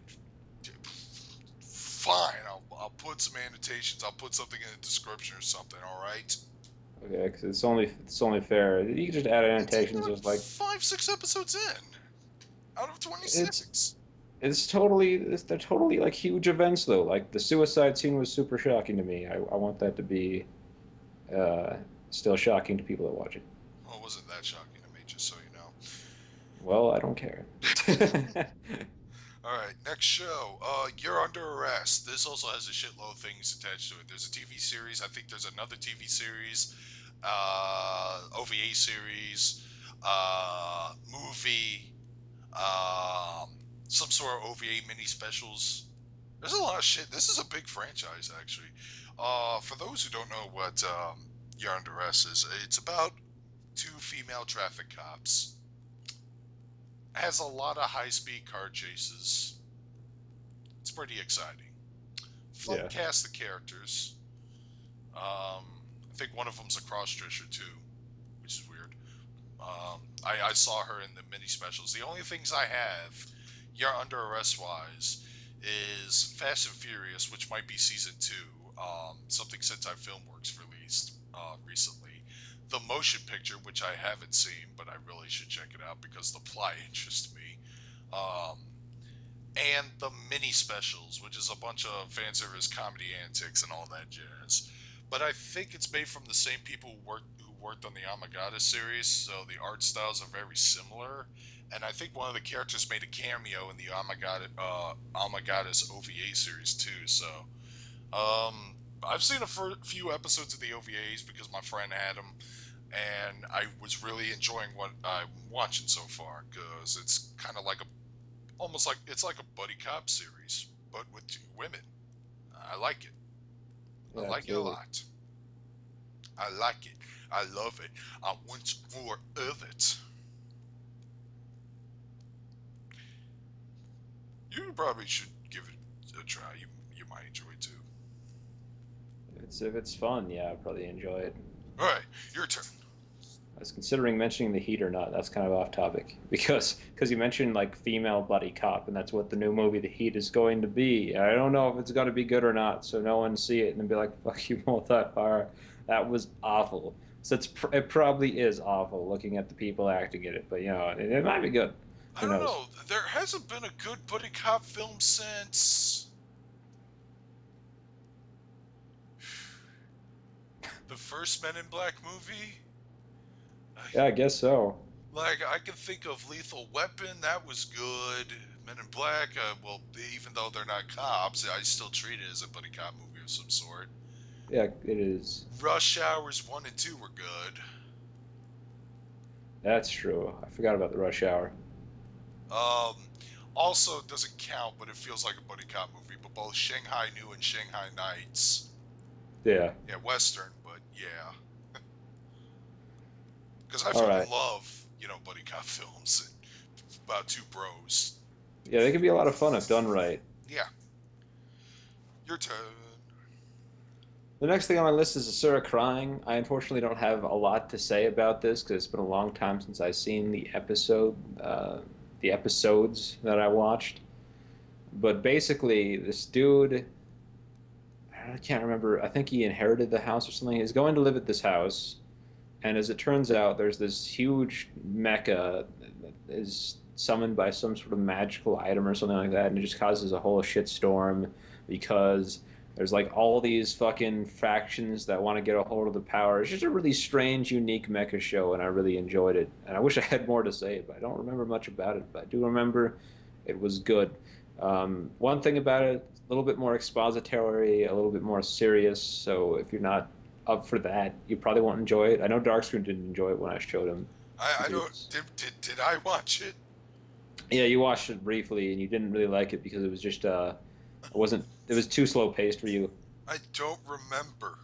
fine. I'll put some annotations. I'll put something in the description or something. All right. okay, because it's only fair. You can just add Dude, annotations, not just like 5, 6 episodes in out of it's 26. they're totally like huge events though. Like the suicide scene was super shocking to me. I want that to be uh, still shocking to people that watch it. Well, it wasn't that shocking to me, just so you know. Well, I don't care. All right, next show. You're Under Arrest. This also has a shitload of things attached to it. There's a TV series. I think there's another TV series, OVA series, movie, um, some sort of OVA mini specials. There's a lot of shit. This is a big franchise, actually. For those who don't know what You're Under Arrest is, it's about two female traffic cops. Has a lot of high-speed car chases. It's pretty exciting. Fun Yeah. cast of characters. I think one of them's a cross-dresser too, which is weird. I saw her in the mini specials. The only things I have, You're Under Arrest wise, is Fast and Furious, which might be season 2. Something Sentai Filmworks released recently. The motion picture, which I haven't seen, but I really should check it out because the plot interests me. Um, and the mini specials, which is a bunch of fan service comedy antics and all that jazz. But I think it's made from the same people who worked on the Amagata series, so the art styles are very similar. And I think one of the characters made a cameo in the Amagata's OVA series too. So I've seen a few episodes of the OVAs because my friend had them, and I was really enjoying what I'm watching so far because it's kind of like almost like it's like a buddy cop series, but with two women. I like it. I Yeah, like it a absolutely. lot. I like it. I love it. I want more of it. You probably should give it a try. You might enjoy it too. If it's fun, yeah, I'll probably enjoy it. All right, your turn. I was considering mentioning the Heat or not. That's kind of off topic because you mentioned like female buddy cop, and that's what the new movie The Heat is going to be. I don't know if it's going to be good or not, so no one see it and then be like, "Fuck you, Multifire." That was awful. So it probably is awful looking at the people acting in it, but it might be good. I Who don't knows? know. There hasn't been a good buddy cop film since the first Men in Black movie. Yeah, I guess so. Like I can think of Lethal Weapon, that was good. Men in Black, well, even though they're not cops, I still treat it as a buddy cop movie of some sort. Yeah, it is. Rush Hours 1 and 2 were good. That's true. I forgot about the Rush Hour. Um, Also, it doesn't count, but it feels like a buddy cop movie. But both Shanghai New and Shanghai Nights, Yeah. yeah, Western, but yeah. Because I All fucking right. love, buddy cop films about two bros. Yeah, they can be a lot of fun if done right. Yeah, your turn. The next thing on my list is Asura crying. I unfortunately don't have a lot to say about this because it's been a long time since I've seen the episodes that I watched. But basically, this dude, I can't remember. I think he inherited the house or something. He's going to live at this house, and as it turns out, there's this huge mecha that is summoned by some sort of magical item or something like that, and it just causes a whole shitstorm because there's like all these fucking factions that want to get a hold of the power. It's just a really strange, unique mecha show, and I really enjoyed it. And I wish I had more to say, but I don't remember much about it. But I do remember it was good. One thing about it, a little bit more expository, a little bit more serious. So if you're not up for that, you probably won't enjoy it. I know Darkscream didn't enjoy it when I showed him I because he don't. was. Did I watch it? Yeah, you watched it briefly and you didn't really like it because it was just it wasn't. It was too slow paced for you. I don't remember.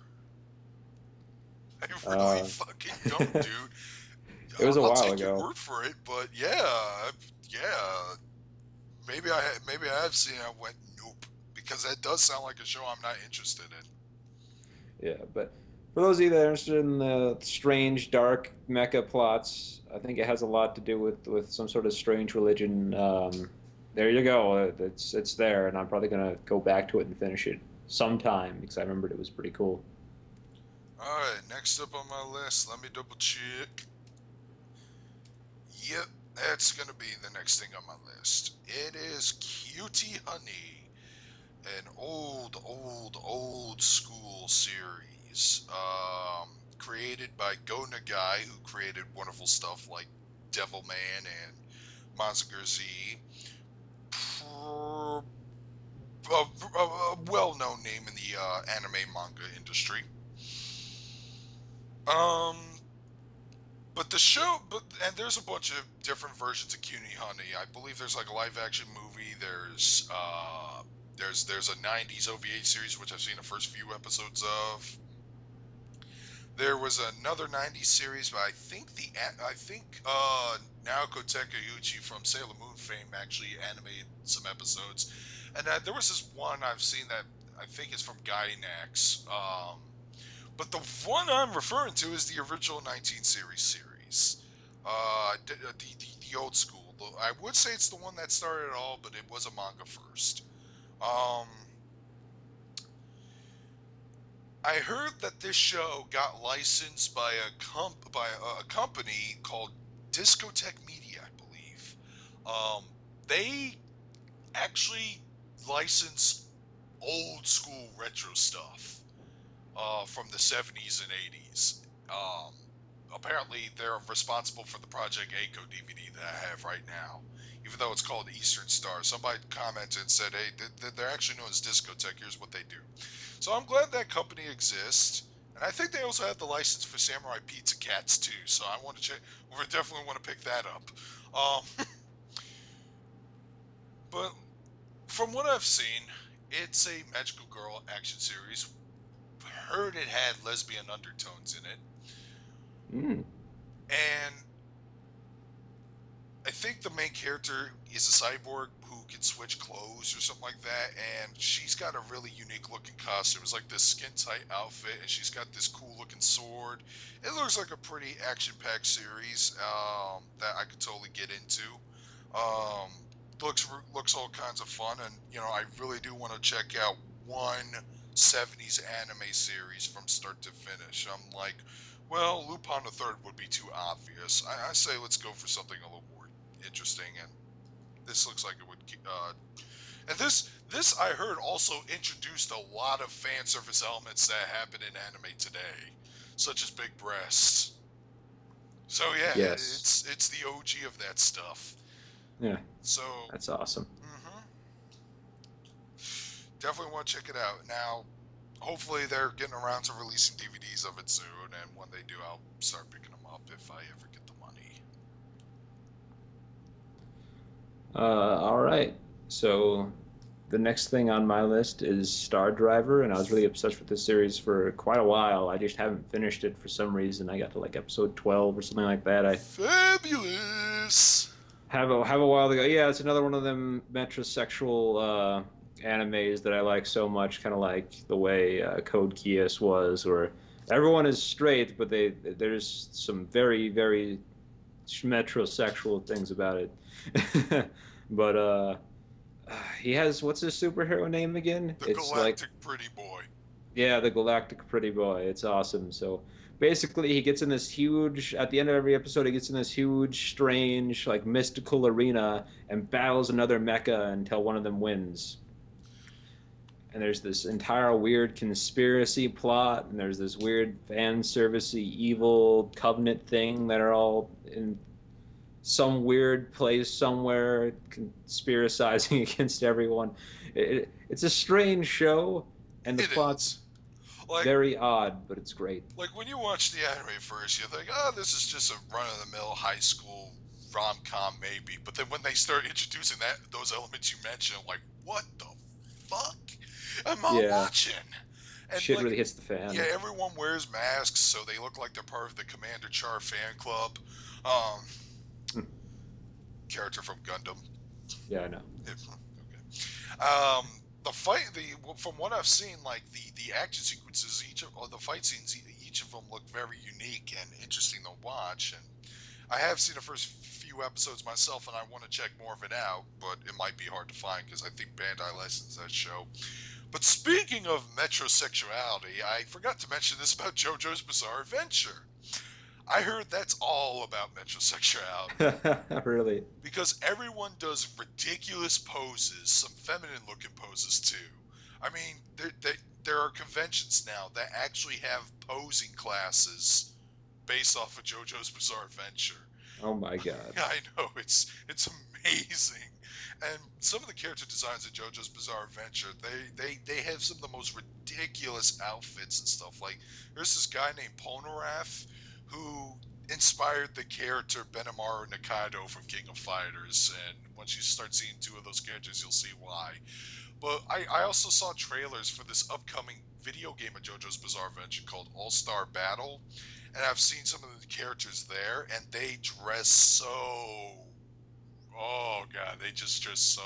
I really Uh, fucking don't, dude. it was a I'll while take your ago. word for it, but yeah, yeah. Maybe I have seen it. I went nope because that does sound like a show I'm not interested in. Yeah, but for those of you that are interested in the strange, dark mecha plots, I think it has a lot to do with some sort of strange religion. There you go. It's there, and I'm probably gonna go back to it and finish it sometime because I remembered it was pretty cool. All right, next up on my list, let me double check. Yep, that's gonna be the next thing on my list. It is Cutie Honey, an old school series. Created by Go Nagai, who created wonderful stuff like Devilman and Monster Z. A, well-known name in the anime manga industry. Um, but the show, and there's a bunch of different versions of Cutie Honey. I believe there's like a live-action movie. There's a '90s OVA series which I've seen the first few episodes of. There was another '90s series, but I think Naoko Takeuchi from Sailor Moon fame actually animated some episodes, and there was this one I've seen that I think is from Gainax. But the one I'm referring to is the original 19 series. The old school. I would say it's the one that started it all, but it was a manga first. Um, I heard that this show got licensed by a company called Discotech Media, I believe. They actually license old school retro stuff from the 70s and 80s. Um, Apparently, they're responsible for the Project A-ko DVD that I have right now, even though it's called Eastern Star. Somebody commented and said, hey, they're actually known as Discotech. Here's what they do. So I'm glad that company exists. And I think they also have the license for Samurai Pizza Cats too. So I want to check. We definitely want to pick that up. Um, but from what I've seen, it's a magical girl action series. Heard it had lesbian undertones in it, Mm. and I think the main character is a cyborg who can switch clothes or something like that, and she's got a really unique looking costume. It's like this skin tight outfit, and she's got this cool looking sword. It looks like a pretty action packed series that I could totally get into. Um, looks all kinds of fun, and I really do want to check out one '70s anime series from start to finish. I'm like, well, Lupin the Third would be too obvious. I say let's go for something a little more interesting, and this looks like it would. And this I heard also introduced a lot of fan service elements that happen in anime today, such as big breasts. So yeah, Yes. it's the OG of that stuff. Yeah, So, that's awesome. hmm definitely want to check it out. Now, hopefully they're getting around to releasing DVDs of it soon, and when they do, I'll start picking them up if I ever get the money. All right. So the next thing on my list is Star Driver, and I was really obsessed with this series for quite a while. I just haven't finished it for some reason. I got to like episode 12 or something like that. I Fabulous! have a while ago. Yeah, it's another one of them metrosexual animes that I like so much, kind of like the way Code Geass was, where everyone is straight, but there's some very metrosexual things about it. But he has, what's his superhero name again? The It's like, Galactic Pretty Boy. yeah, the Galactic Pretty Boy. It's awesome. So basically, he gets in this huge, at the end of every episode, he gets in this huge, strange, like mystical arena and battles another mecha until one of them wins. And there's this entire weird conspiracy plot, and there's this weird fan servicey evil covenant thing that are all in some weird place somewhere conspiracizing against everyone. It's a strange show, and the It plot's is. Like, very odd, but it's great. like when you watch the anime first, you think, oh, this is just a run-of-the-mill high school rom-com maybe. But then when they start introducing those elements you mentioned, I'm like, what the fuck am I Yeah, watching? And shit like, really hits the yeah, fan. everyone wears masks, so they look like they're part of the Commander Char fan club. Um, character from Gundam. Yeah, I know. Okay. The fight, from what I've seen, like the action sequences, or the fight scenes, each of them look very unique and interesting to watch. And I have seen the first few episodes myself, and I want to check more of it out, but it might be hard to find because I think Bandai licensed that show. But speaking of metrosexuality, I forgot to mention this about JoJo's Bizarre Adventure. I heard that's all about metrosexuality Really. because everyone does ridiculous poses, some feminine looking poses too. I mean, there are conventions now that actually have posing classes based off of JoJo's Bizarre Adventure. Oh my god. I know it's amazing, and some of the character designs in JoJo's Bizarre Adventure, they have some of the most ridiculous outfits and stuff. Like there's this guy named Polnareff who inspired the character Benimaru Nikaido from King of Fighters, and once you start seeing two of those characters, you'll see why. But I also saw trailers for this upcoming video game of JoJo's Bizarre Adventure called All Star Battle, and I've seen some of the characters there, and they dress so. Oh god, they just dress so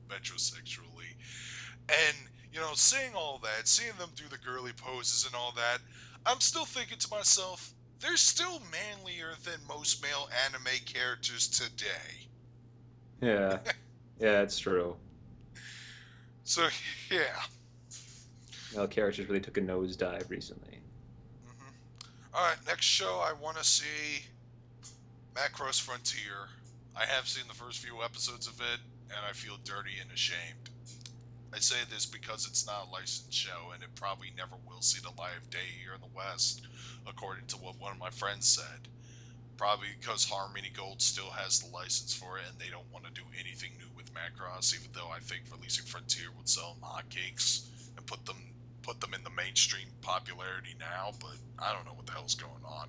metrosexually. And seeing all that, seeing them do the girly poses and all that, I'm still thinking to myself, they're still manlier than most male anime characters today. Yeah. Yeah, it's true. So yeah. Male characters really took a nosedive recently. hmm All right, next show I want to see Macross Frontier. I have seen the first few episodes of it, and I feel dirty and ashamed. I say this because it's not a licensed show, and it probably never will see the light of day here in the West, according to what one of my friends said. Probably because Harmony Gold still has the license for it, and they don't want to do anything new with Macross, even though I think releasing Frontier would sell them hotcakes and put them in the mainstream popularity now. But I don't know what the hell's going on.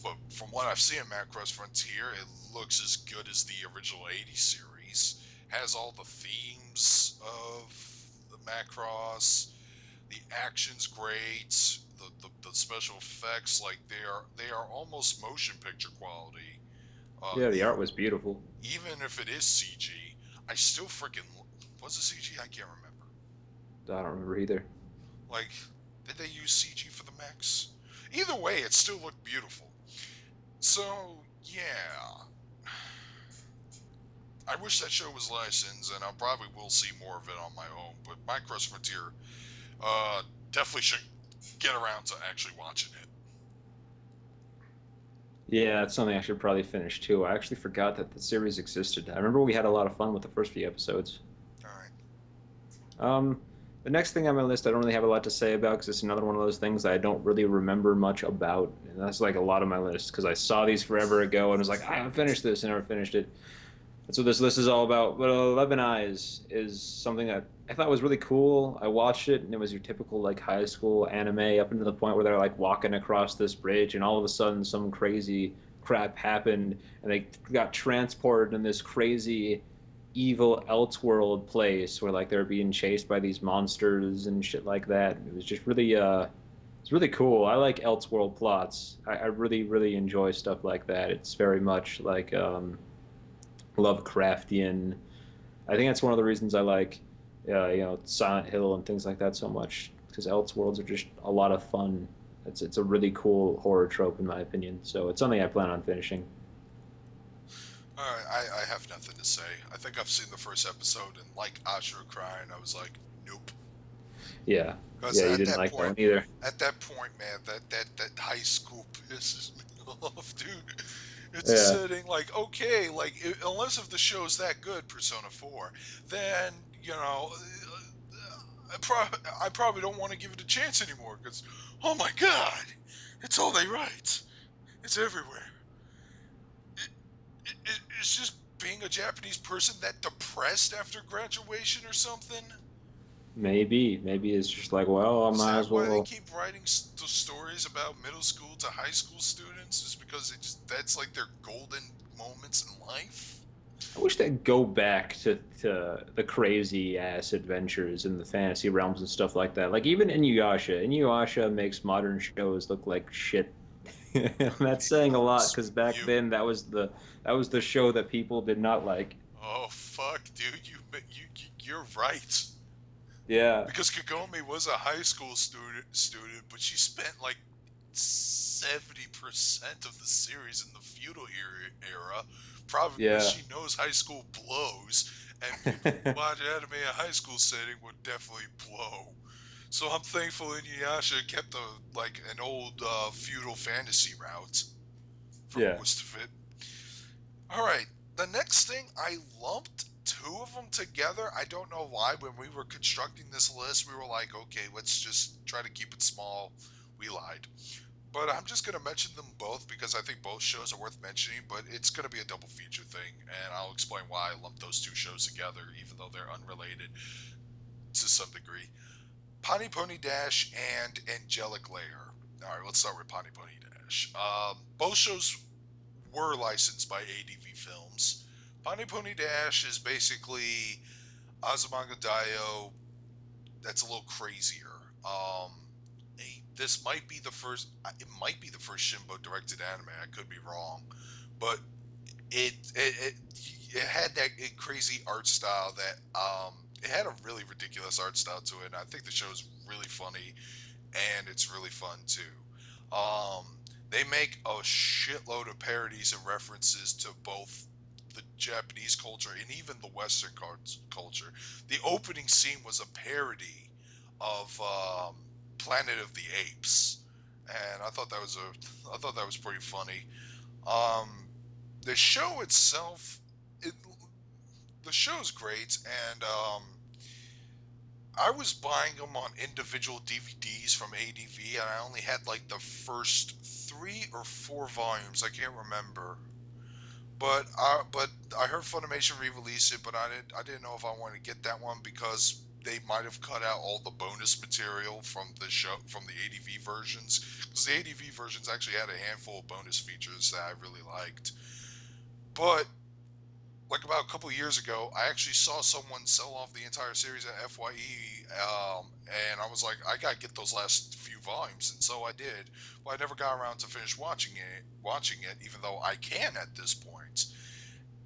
But from what I've seen in Macross Frontier, it looks as good as the original '80s series. Has all the themes of the Macross. The action's great. The special effects, like they are almost motion picture quality. Yeah, the E- art was beautiful. even if it is CG, I still freaking was it CG? I can't remember. I don't remember either. Like, did they use CG for the mechs? Either way, it still looked beautiful. So yeah, I wish that show was licensed, and I probably will see more of it on my own. But Minecraft Frontier, uh, definitely should get around to actually watching it. Yeah, it's something I should probably finish too. I actually forgot that the series existed. I remember we had a lot of fun with the first few episodes. All right. Um, the next thing on my list, I don't really have a lot to say about because it's another one of those things that I don't really remember much about. And that's like a lot of my list because I saw these forever ago and was like, I haven't finished this and never finished it. That's what this list is all about. But 11 Eyes is something that I thought was really cool. I watched it, and it was your typical like high school anime up into the point where they're like walking across this bridge, and all of a sudden some crazy crap happened, and they got transported in this crazy evil Elseworld place where like they're being chased by these monsters and shit like that. It was just really it's really cool. I like Elseworld plots. I really really enjoy stuff like that. It's very much like Lovecraftian. I think that's one of the reasons I like, Silent Hill and things like that so much because Elseworlds are just a lot of fun. It's a really cool horror trope in my opinion. So it's something I plan on finishing. All right, I have nothing to say. I think I've seen the first episode, and like Ashura crying, I was like, nope. Yeah, Because yeah, you didn't like that one either. at that point, man, that high school pisses me off, dude. It's a Yeah, setting like okay, like unless if the show's that good, Persona 4, then you know, I probably don't want to give it a chance anymore. Because oh my god, it's all they write. It's everywhere. It's just being a Japanese person that depressed after graduation or something. maybe it's just like, well, I Is might that as why they well. keep writing the stories about middle school to high school students? Is because it just that's like their golden moments in life? I wish they'd go back to the crazy ass adventures in the fantasy realms and stuff like that. Like even Inuyasha makes modern shows look like shit. That's saying a lot because back You then that was the show that people did not like. oh fuck, dude, you're right. Yeah, Because Kagome was a high school student, but she spent like 70% of the series in the feudal era, probably because yeah, she knows high school blows, and people who watch anime in a high school setting would definitely blow. So I'm thankful Inuyasha kept like an old feudal fantasy route for yeah. most of it. All right, the next thing I lumped two of them together. I don't know why. When we were constructing this list, we were like, okay, let's just try to keep it small. We lied. But I'm just going to mention them both because I think both shows are worth mentioning, but it's going to be a double feature thing, and I'll explain why I lumped those two shows together, even though they're unrelated to some degree. Paani Pony Dash and Angelic Layer. All right, let's start with Paani Pony Dash. Both shows were licensed by ADV Films. Paani Pony Dash is basically Azumanga Daioh that's a little crazier. Um, this might be the first. It might be the first Shimbo directed anime. I could be wrong, but it it it, it had that crazy art style that it had a really ridiculous art style to it. And I think the show is really funny and it's really fun too. Um, they make a shitload of parodies and references to both the Japanese culture and even the Western culture. The opening scene was a parody of Planet of the Apes, and I thought that was pretty funny. Um, the show itself, it, the show's great, and I was buying them on individual DVDs from ADV, and I only had like the first 3 or 4 volumes. I can't remember, but I heard Funimation re-release it, but I didn't know if I wanted to get that one because they might have cut out all the bonus material from the show from the ADV versions because the ADV versions actually had a handful of bonus features that I really liked. But like about a couple of years ago, I actually saw someone sell off the entire series at FYE, and I was like, I gotta get those last few volumes, and so I did. But I never got around to finish watching it, even though I can at this point.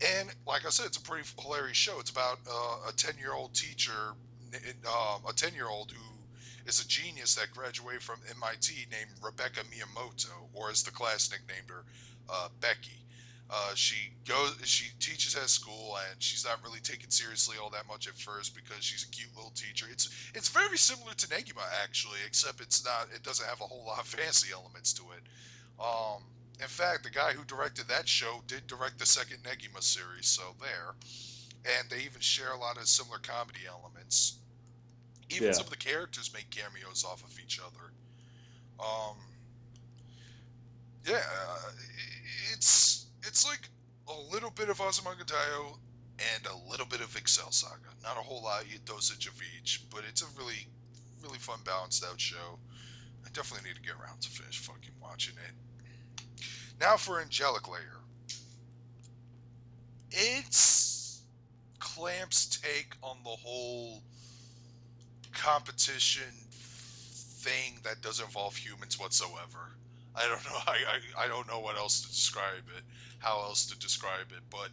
And like I said, it's a pretty hilarious show. It's about a 10-year-old teacher, a 10-year-old who is a genius that graduated from MIT named Rebecca Miyamoto, or as the class nicknamed her, Becky. She teaches at school, and she's not really taken seriously all that much at first because she's a cute little teacher. It's very similar to Negima actually, except it's not. It doesn't have a whole lot of fancy elements to it. Um, in fact, the guy who directed that show did direct the second Negima series, so there. And they even share a lot of similar comedy elements. Even Yeah. some of the characters make cameos off of each other. Um, yeah, it's like a little bit of Azumanga Daioh. and a little bit of Excel Saga. Not a whole lot, dosage of each, but it's a really, really fun, balanced out show. I definitely need to get around to finish fucking watching it. Now for Angelic Layer. It's Clamp's take on the whole competition thing that doesn't involve humans whatsoever. I don't know. I don't know what else to describe it. How else to describe it? But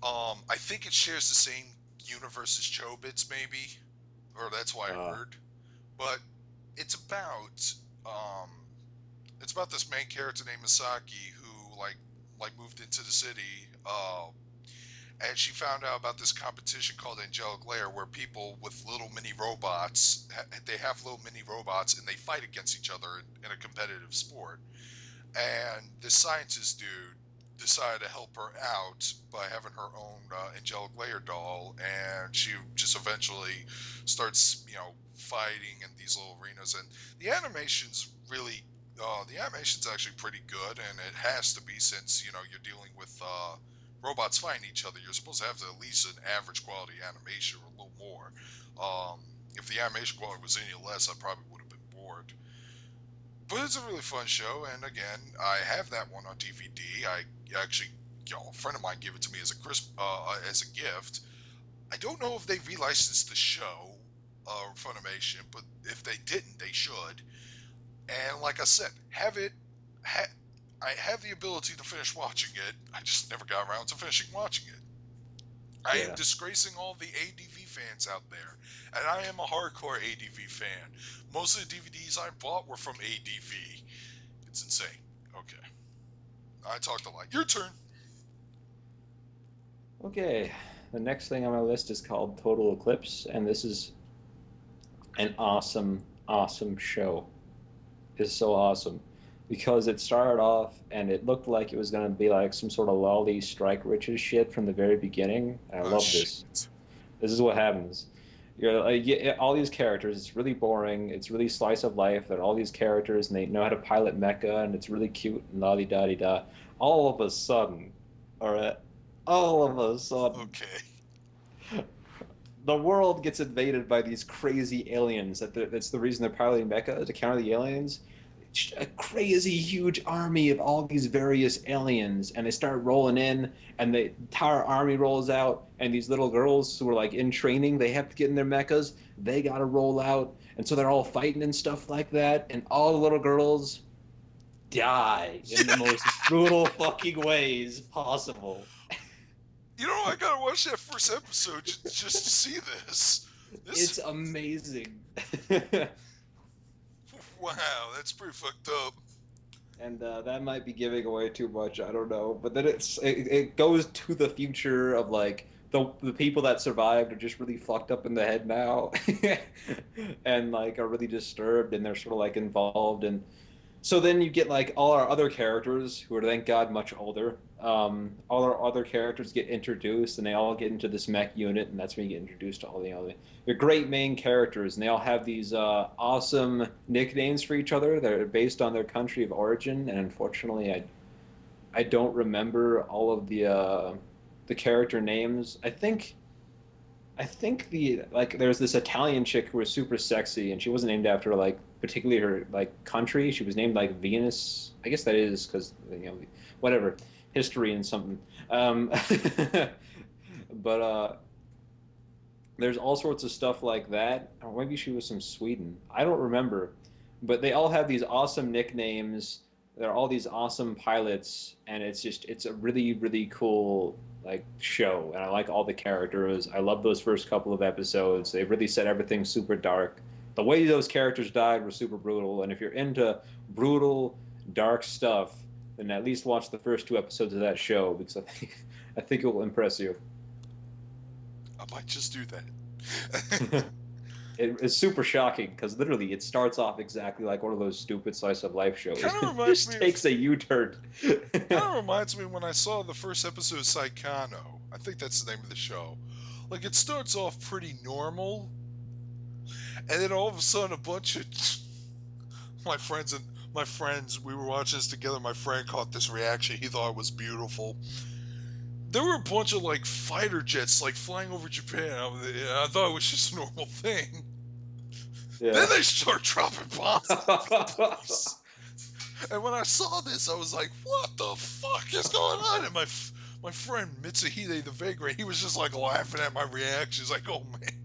I think it shares the same universe as Chobits, maybe, or that's what I Uh, heard. But it's about um, it's about this main character named Misaki who like moved into the city. And she found out about this competition called Angelic Layer, where people with little mini robots, they have little mini robots, and they fight against each other in a competitive sport. And this scientist dude decided to help her out by having her own Angelic Layer doll, and she just eventually starts, fighting in these little arenas. And the animation's really, the animation's actually pretty good, and it has to be since you're dealing with robots fighting each other. You're supposed to have at least an average quality animation or a little more. If the animation quality was any less, I probably would have been bored. But it's a really fun show, and again, I have that one on DVD. I actually, a friend of mine gave it to me as as a gift. I don't know if they relicensed the show, Funimation, but if they didn't, they should. And like I said, I have the ability to finish watching it. I just never got around to finishing watching it. I am yeah. disgracing all the ADV fans out there, and I am a hardcore ADV fan. Most of the DVDs I bought were from ADV. It's insane. Okay, I talked a lot. Your turn. Okay. The next thing on my list is called Total Eclipse, and this is an awesome, awesome show. It's so awesome because it started off and it looked like it was going to be like some sort of lolly strike riches shit from the very beginning. And I Oh love this. shit. This is what happens. You're like all these characters. It's really boring. It's really slice of life. They're all these characters and they know how to pilot mecha and it's really cute and la di da di da. All of a sudden, all right, all of a sudden, Okay. the world gets invaded by these crazy aliens. That's the reason they're piloting mecha to counter the aliens. A crazy huge army of all these various aliens, and they start rolling in, and the entire army rolls out, and these little girls who are like in training, they have to get in their mechas. They gotta roll out, and so they're all fighting and stuff like that, and all the little girls die in the most brutal fucking ways possible. I gotta watch that first episode just to see this. It's This. amazing. Wow, that's pretty fucked up. And that might be giving away too much. I don't know, but then it goes to the future of like the people that survived are just really fucked up in the head now, and like are really disturbed, and they're sort of like involved. And so then you get like all our other characters who are thank God much older. All our other characters get introduced, and they all get into this mech unit, and that's when you get introduced to all the other. They're great main characters, and they all have these awesome nicknames for each other. They're based on their country of origin, and unfortunately, I don't remember all of the character names. I think the like there's this Italian chick who was super sexy, and she wasn't named after like particularly her like country. She was named like Venus. I guess that is because whatever history and something. Um, but there's all sorts of stuff like that. Or maybe she was from Sweden. I don't remember. But they all have these awesome nicknames. They're all these awesome pilots, and it's a really really cool like show. And I like all the characters. I love those first couple of episodes. They really set everything super dark. The way those characters died was super brutal. And if you're into brutal, dark stuff, then at least watch the first two episodes of that show because I think it will impress you. I might just do that. It's super shocking because literally it starts off exactly like one of those stupid slice of life shows. kind of It reminds just me takes of. a U-turn. Kind of reminds me when I saw the first episode of Saikano. I think that's the name of the show. Like it starts off pretty normal, and then all of a sudden a bunch of my friends and we were watching this together. My friend caught this reaction. He thought it was beautiful. there were a bunch of like fighter jets like flying over Japan. I thought it was just a normal thing. Then Yeah. they start dropping bombs all over the place. And when I saw this, I was like, "What the fuck is going on?" And my friend Mitsuhide the Vagrant, he was just like laughing at my reactions, like, "Oh man."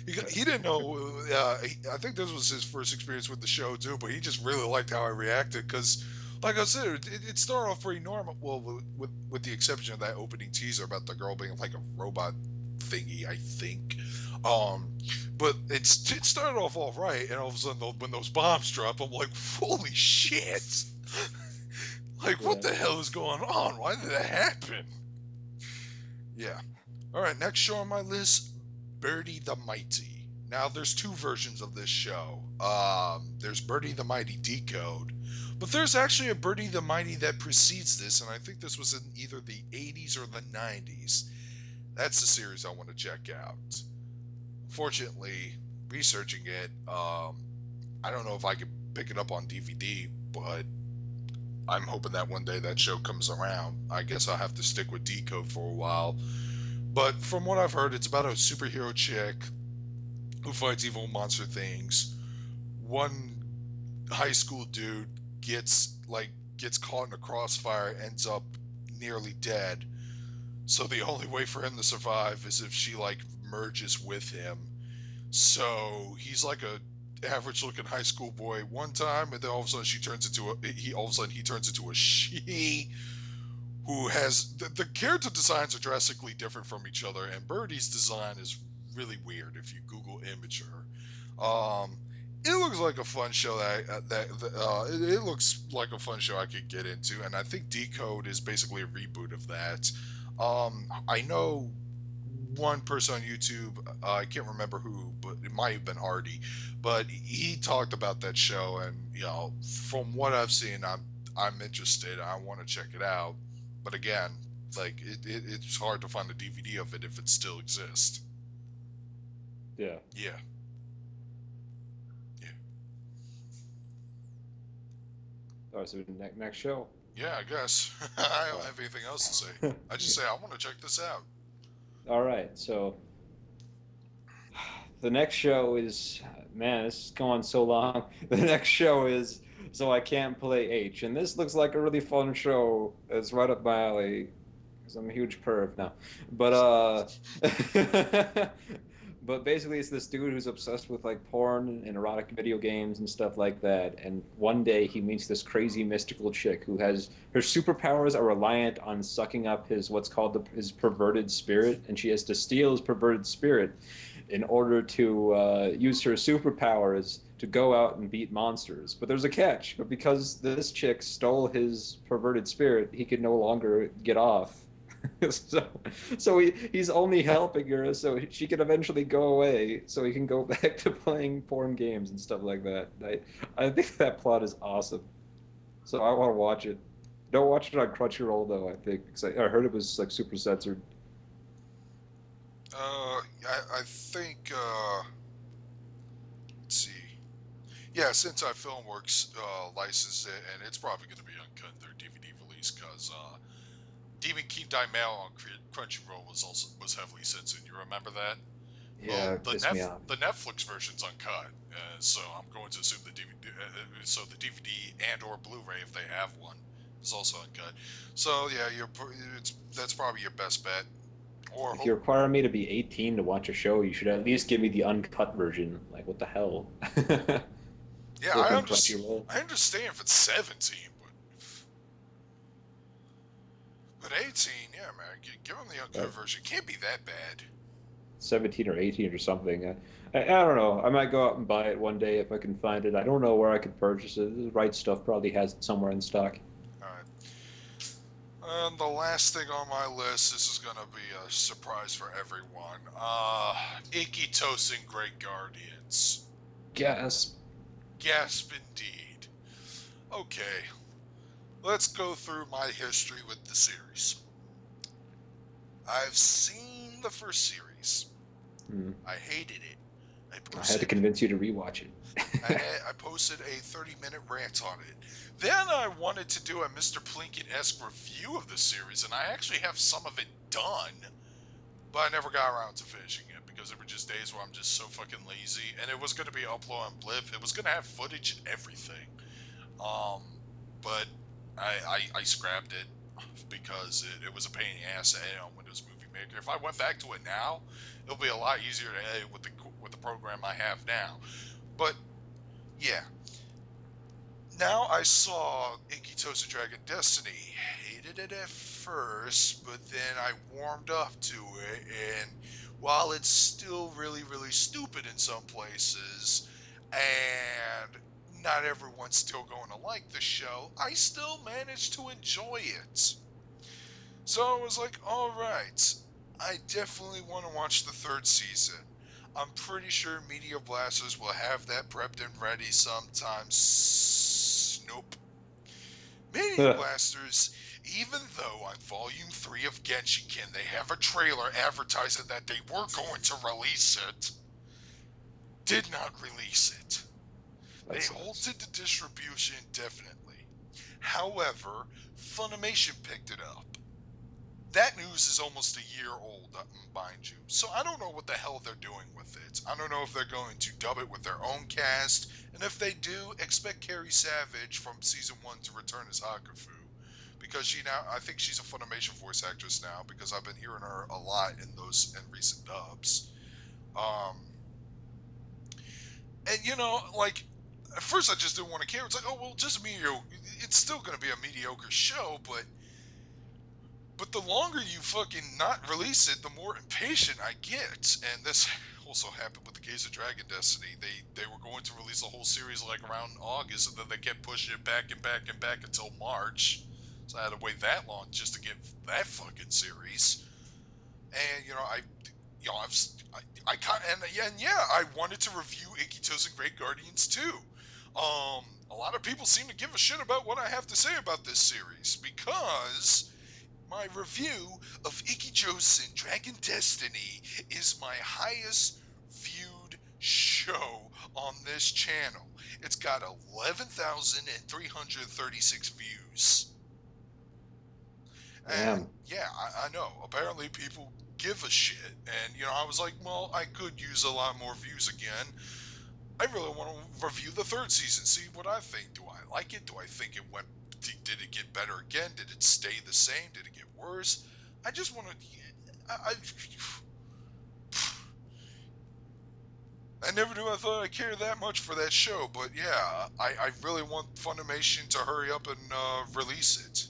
He didn't know. I think this was his first experience with the show too, but he just really liked how I reacted because, like I said, it started off pretty normal. Well, with the exception of that opening teaser about the girl being like a robot thingy, I think. Um, but it started off all right, and all of a sudden, when those bombs drop, I'm like, "Holy shit!" Like, what Yeah. the hell is going on? Why did that happen? Yeah. All right, next show on my list, Birdie the Mighty. Now, there's two versions of this show. There's Birdie the Mighty Decode, but there's actually a Birdie the Mighty that precedes this, and I think this was in either the 80s or the 90s. That's the series I want to check out. Fortunately, researching it, I don't know if I could pick it up on DVD, but I'm hoping that one day that show comes around. I guess I'll have to stick with Decode for a while. But from what I've heard, it's about a superhero chick who fights evil monster things. One high school dude gets caught in a crossfire, ends up nearly dead. So the only way for him to survive is if she like merges with him. So he's like a average looking high school boy one time, and then all of a sudden he turns into a she who has the character designs are drastically different from each other, and Birdie's design is really weird if you Google image her. It looks like a fun show it looks like a fun show I could get into, and I think Decode is basically a reboot of that. I know one person on YouTube, I can't remember who, but it might have been Artie, but he talked about that show, and from what I've seen, I'm interested. I want to check it out, but again, like it's hard to find a DVD of it if it still exists. Yeah. Yeah, yeah, All right, so next show. yeah. I guess I All don't have anything else to say. right. I just say I want to check this out. All right, so the next show is, man, this is going so long. The next show is So I Can't Play H, and this looks like a really fun show. It's right up my alley because I'm a huge perv now. But but basically, it's this dude who's obsessed with like porn and erotic video games and stuff like that. And one day he meets this crazy mystical chick who has her superpowers are reliant on sucking up his what's called his perverted spirit, and she has to steal his perverted spirit in order to use her superpowers to go out and beat monsters. But there's a catch. But because this chick stole his perverted spirit, he could no longer get off. so he's only helping her so she can eventually go away so he can go back to playing porn games and stuff like that. I think that plot is awesome. So I want to watch it. Don't watch it on Crunchyroll though, I think, because I heard it was like super censored. I think let's see. Yeah, Sentai Filmworks licensed it, and it's probably going to be uncut in their DVD release because Demon King Daimao on Crunchyroll was heavily censored. You remember that? Yeah, Well, it pissed me off. the Netflix version's uncut, so I'm going to assume the DVD. So the DVD and or Blu-ray, if they have one, is also uncut. So yeah, that's probably your best bet. Or If you require me to be 18 to watch a show, you should at least give me the uncut version. Like, what the hell? yeah, Flipping Crunchyroll. I understand if it's 17, but 18, yeah, man, give them the uncut Right. version. It can't be that bad. 17 or 18 or something. I don't know. I might go out and buy it one day if I can find it. I don't know where I could purchase it. The Right Stuff probably has it somewhere in stock. All right. And the last thing on my list, this is gonna be a surprise for everyone. Ikitos and Great Guardians. Gasp. Gasp indeed. Okay, let's go through my history with the series. I've seen the first series. Hmm. I hated it. I I had to posted convince you to rewatch I, it. I posted a 30-minute rant on it. Then I wanted to do a Mr. Plinkett-esque review of the series, and I actually have some of it done, but I never got around to finishing it because there were just days where I'm just so fucking lazy, and it was going to be upload and blip. It was going to have footage and everything. Um, but I scrapped it because it was a pain in the ass to edit on Windows Movie Maker. If I went back to it now, it'll be a lot easier to edit with the program I have now. But yeah, now I saw Ikitosa Dragon Destiny. Hated it at first, but then I warmed up to it, and while it's still really, really stupid in some places, and not everyone's still going to like the show, I still managed to enjoy it. So I was like, alright, I definitely want to watch the third season. I'm pretty sure Media Blasters will have that prepped and ready sometime. Nope. Media Blasters, even though on Volume 3 of Genshiken they have a trailer advertising that they were going to release it, did not release it. That They sucks. halted the distribution indefinitely. However, Funimation picked it up. That news is almost a year old, mind you. So I don't know what the hell they're doing with it. I don't know if they're going to dub it with their own cast, and if they do, expect Carrie Savage from season one to return as Hakufu, because I think she's a Funimation voice actress now, because I've been hearing her a lot in recent dubs. Um, and like at first I just didn't want to care. It's like, oh well, just mediocre. It's still going to be a mediocre show, but the longer you fucking not release it, the more impatient I get. And this also happened with the case of Dragon Destiny. They were going to release the whole series like around August, and then they kept pushing it back and back and back until March. So I had to wait that long just to get that fucking series. And I kind and yeah, I wanted to review Ikito's and Great Guardians too. A lot of people seem to give a shit about what I have to say about this series because my review of Ikijosen Dragon Destiny is my highest viewed show on this channel. It's got 11,336 views. And Damn. yeah, I know. Apparently people give a shit. And, I was like, well, I could use a lot more views again. I really want to review the third season, see what I think. Do I like it? Do I think it went? Did it get better again? Did it stay the same? Did it get worse? I just want to. I never knew I thought I cared that much for that show, but yeah, I really want Funimation to hurry up and release it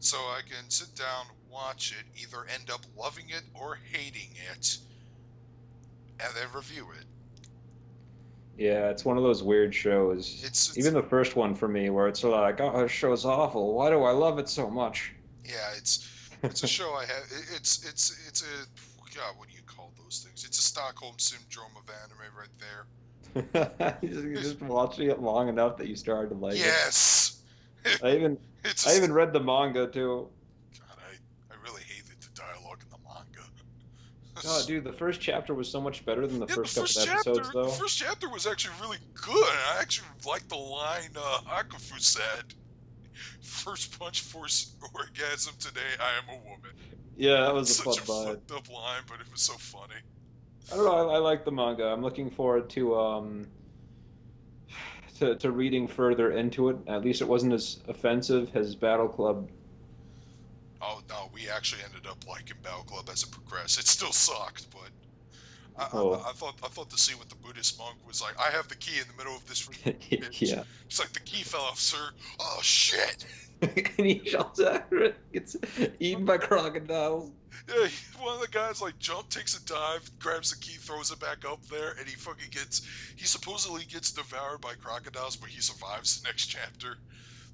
so I can sit down, watch it, either end up loving it or hating it, and then review it. Yeah, it's one of those weird shows. It's Even the first one for me, where it's sort of like, oh, this show's awful. Why do I love it so much? Yeah, it's a show I have. It's a God. What do you call those things? It's a Stockholm syndrome of anime right there. You're just watching it long enough that you started to like it. Yes, I even it's I a even read the manga too. God. I really hated the dialogue in the manga. God, dude, the first chapter was so much better than the Yeah, first couple of episodes, the though. first chapter was actually really good. I actually liked the line Hakufu said, "First punch, force orgasm today. I am a woman." Yeah, that was a Such fun a line. fucked up line, but it was so funny. I don't know. I like the manga. I'm looking forward to reading further into it. At least it wasn't as offensive as Battle Club. Oh no, we actually ended up liking Battle Club as it progressed. It still sucked, but Oh, I thought the scene with the Buddhist monk was like, I have the key in the middle of this freaking pitch. yeah. It's like the key fell off, sir. Oh shit! And he shouts after it, gets eaten by crocodiles. Yeah, one of the guys like takes a dive, grabs the key, throws it back up there, and he supposedly gets devoured by crocodiles, but he survives the next chapter.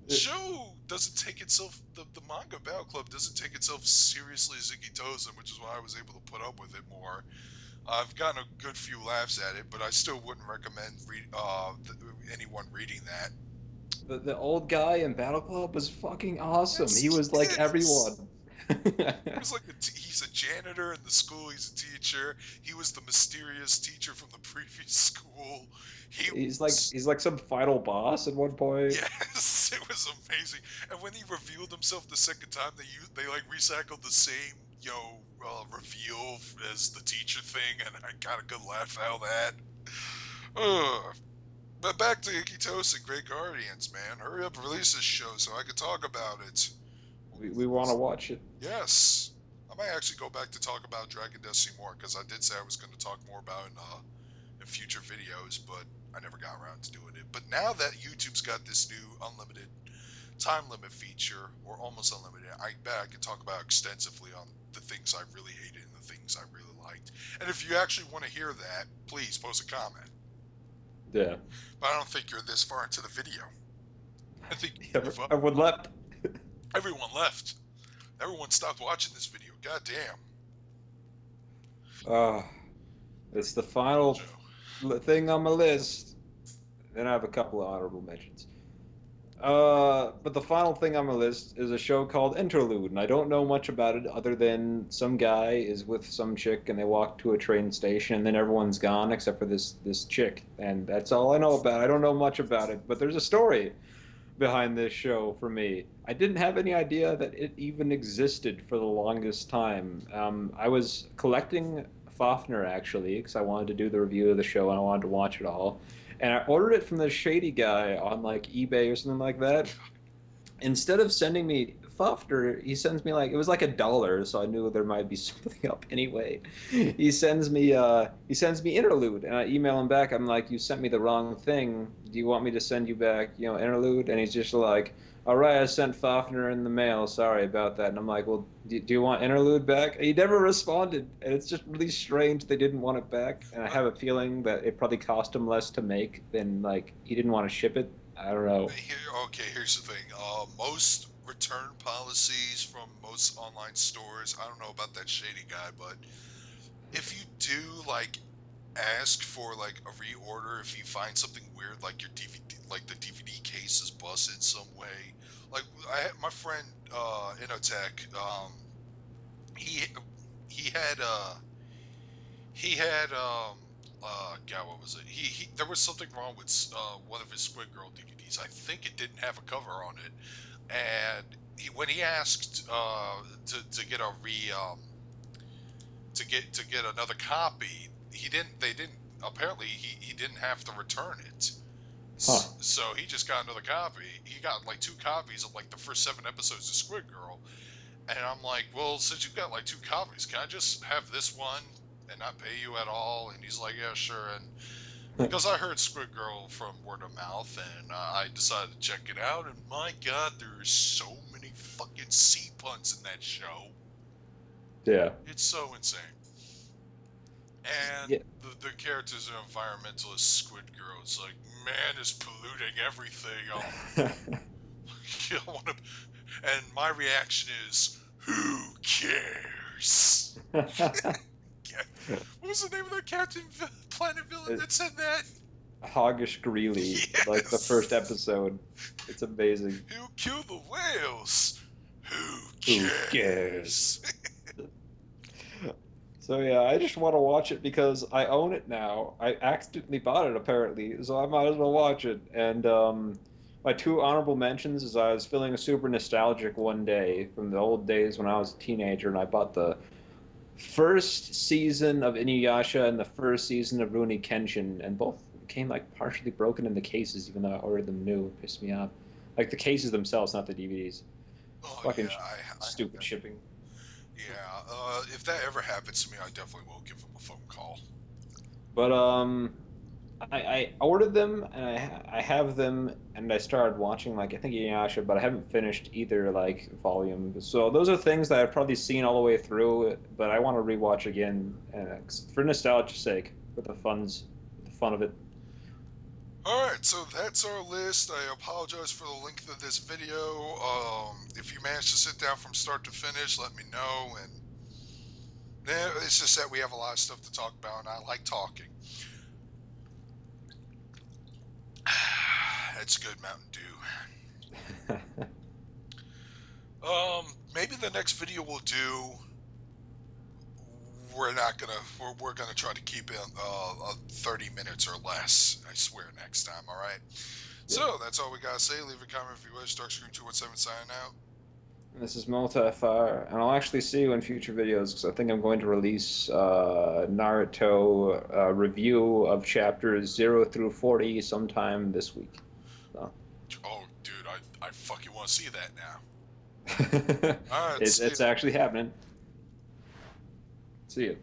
Show doesn't take itself, the manga Battle Club doesn't take itself seriously as Iki Tozen, which is why I was able to put up with it more. I've gotten a good few laughs at it, but I still wouldn't recommend anyone reading that. The old guy in Battle Club was fucking awesome. Yes, He he was like is. everyone. He was like he's a janitor in the school. He's a teacher. He was the mysterious teacher from the previous school. He was He's like some final boss at one point. Yes, it was amazing. And when he revealed himself the second time, they like recycled the same reveal as the teacher thing, and I got a good laugh out of that. Ugh. But back to Ikito's and Great Guardians, man. Hurry up, release this show so I can talk about it. We want to watch it. Yes. I might actually go back to talk about Dragon Destiny more because I did say I was going to talk more about it in future videos, but I never got around to doing it. But now that YouTube's got this new unlimited time limit feature, or almost unlimited, I bet I can talk about extensively on the things I really hated and the things I really liked. And if you actually want to hear that, please post a comment. Yeah. But I don't think you're this far into the video. I think you give up. Everyone left. Everyone left. Everyone stopped watching this video. God damn. Uh, it's the Told final you. thing on my list. Then I have a couple of honorable mentions. But the final thing on my list is a show called Interlude, and I don't know much about it other than some guy is with some chick and they walk to a train station and then everyone's gone except for this chick, and that's all I know about it. I don't know much about it, but there's a story behind this show for me. I didn't have any idea that it even existed for the longest time. I was collecting Fafner actually because I wanted to do the review of the show and I wanted to watch it all. And I ordered it from this shady guy on like eBay or something like that. Instead of sending me Fafner, he sends me like it was like $1, so I knew there might be something up anyway. He sends me Interlude, and I email him back. I'm like, you sent me the wrong thing. Do you want me to send you back, Interlude? And he's just like, all right, I sent Fafner in the mail. Sorry about that. And I'm like, well, do you want Interlude back? And he never responded, and it's just really strange they didn't want it back. And I have a feeling that it probably cost him less to make than like he didn't want to ship it. I don't know. Okay, here's the thing. Most return policies from most online stores, I don't know about that shady guy, but if you do like ask for like a reorder, if you find something weird like your DVD, like the DVD case is busted some way, like I had my friend Inotech, he he had he had God, what was it? He there was something wrong with one of his Squid Girl DVDs. I think it didn't have a cover on it, and when he asked to get a re to get another copy, he didn't. They didn't. Apparently, he didn't have to return it. Huh. So he just got another copy. He got like 2 copies of like the first 7 episodes of Squid Girl, and I'm like, well, since you've got like 2 copies, can I just have this one and not pay you at all? And he's like, yeah, sure. And because I heard Squid Girl from word of mouth, and I decided to check it out, and my God, there's so many fucking sea puns in that show. Yeah. It's so insane. And Yeah. the characters are environmentalist Squid Girl. It's like, man is polluting everything. I want to, and my reaction is, who cares? What was the name of that Captain Planet villain that said that? Hoggish Greeley, like the first Yes. episode. It's amazing. Who killed the whales? Who Who cares? cares? So yeah, I just want to watch it because I own it now. I accidentally bought it apparently, so I might as well watch it. And my two honorable mentions is I was feeling super nostalgic one day from the old days when I was a teenager, and I bought the first season of Inuyasha and the first season of Rurouni Kenshin, and both came like partially broken in the cases, even though I ordered them new. It pissed me off. Like the cases themselves, not the DVDs. Oh Fucking yeah, I have stupid that. shipping. Yeah, if that ever happens to me, I definitely will give him a phone call. But I ordered them and I have them and I started watching like I think Inuyasha, but I haven't finished either like volume. So those are things that I've probably seen all the way through, but I want to rewatch again for nostalgia's sake, with the fun of it. Alright, so that's our list. I apologize for the length of this video. If you managed to sit down from start to finish, let me know. And yeah, it's just that we have a lot of stuff to talk about, and I like talking. That's good, Mountain Dew. Maybe maybe the next video we'll do, we're not gonna we're gonna try to keep it 30 minutes or less. I swear next time. All right. Yeah. So that's all we gotta say. Leave a comment if you wish. Darkscream 217 signing out. And this is Multifire, and I'll actually see you in future videos because I think I'm going to release Naruto review of chapters 0 through 40 sometime this week. So. Oh, dude, I fucking want to see that now. All right. See It's ya. actually happening. See you.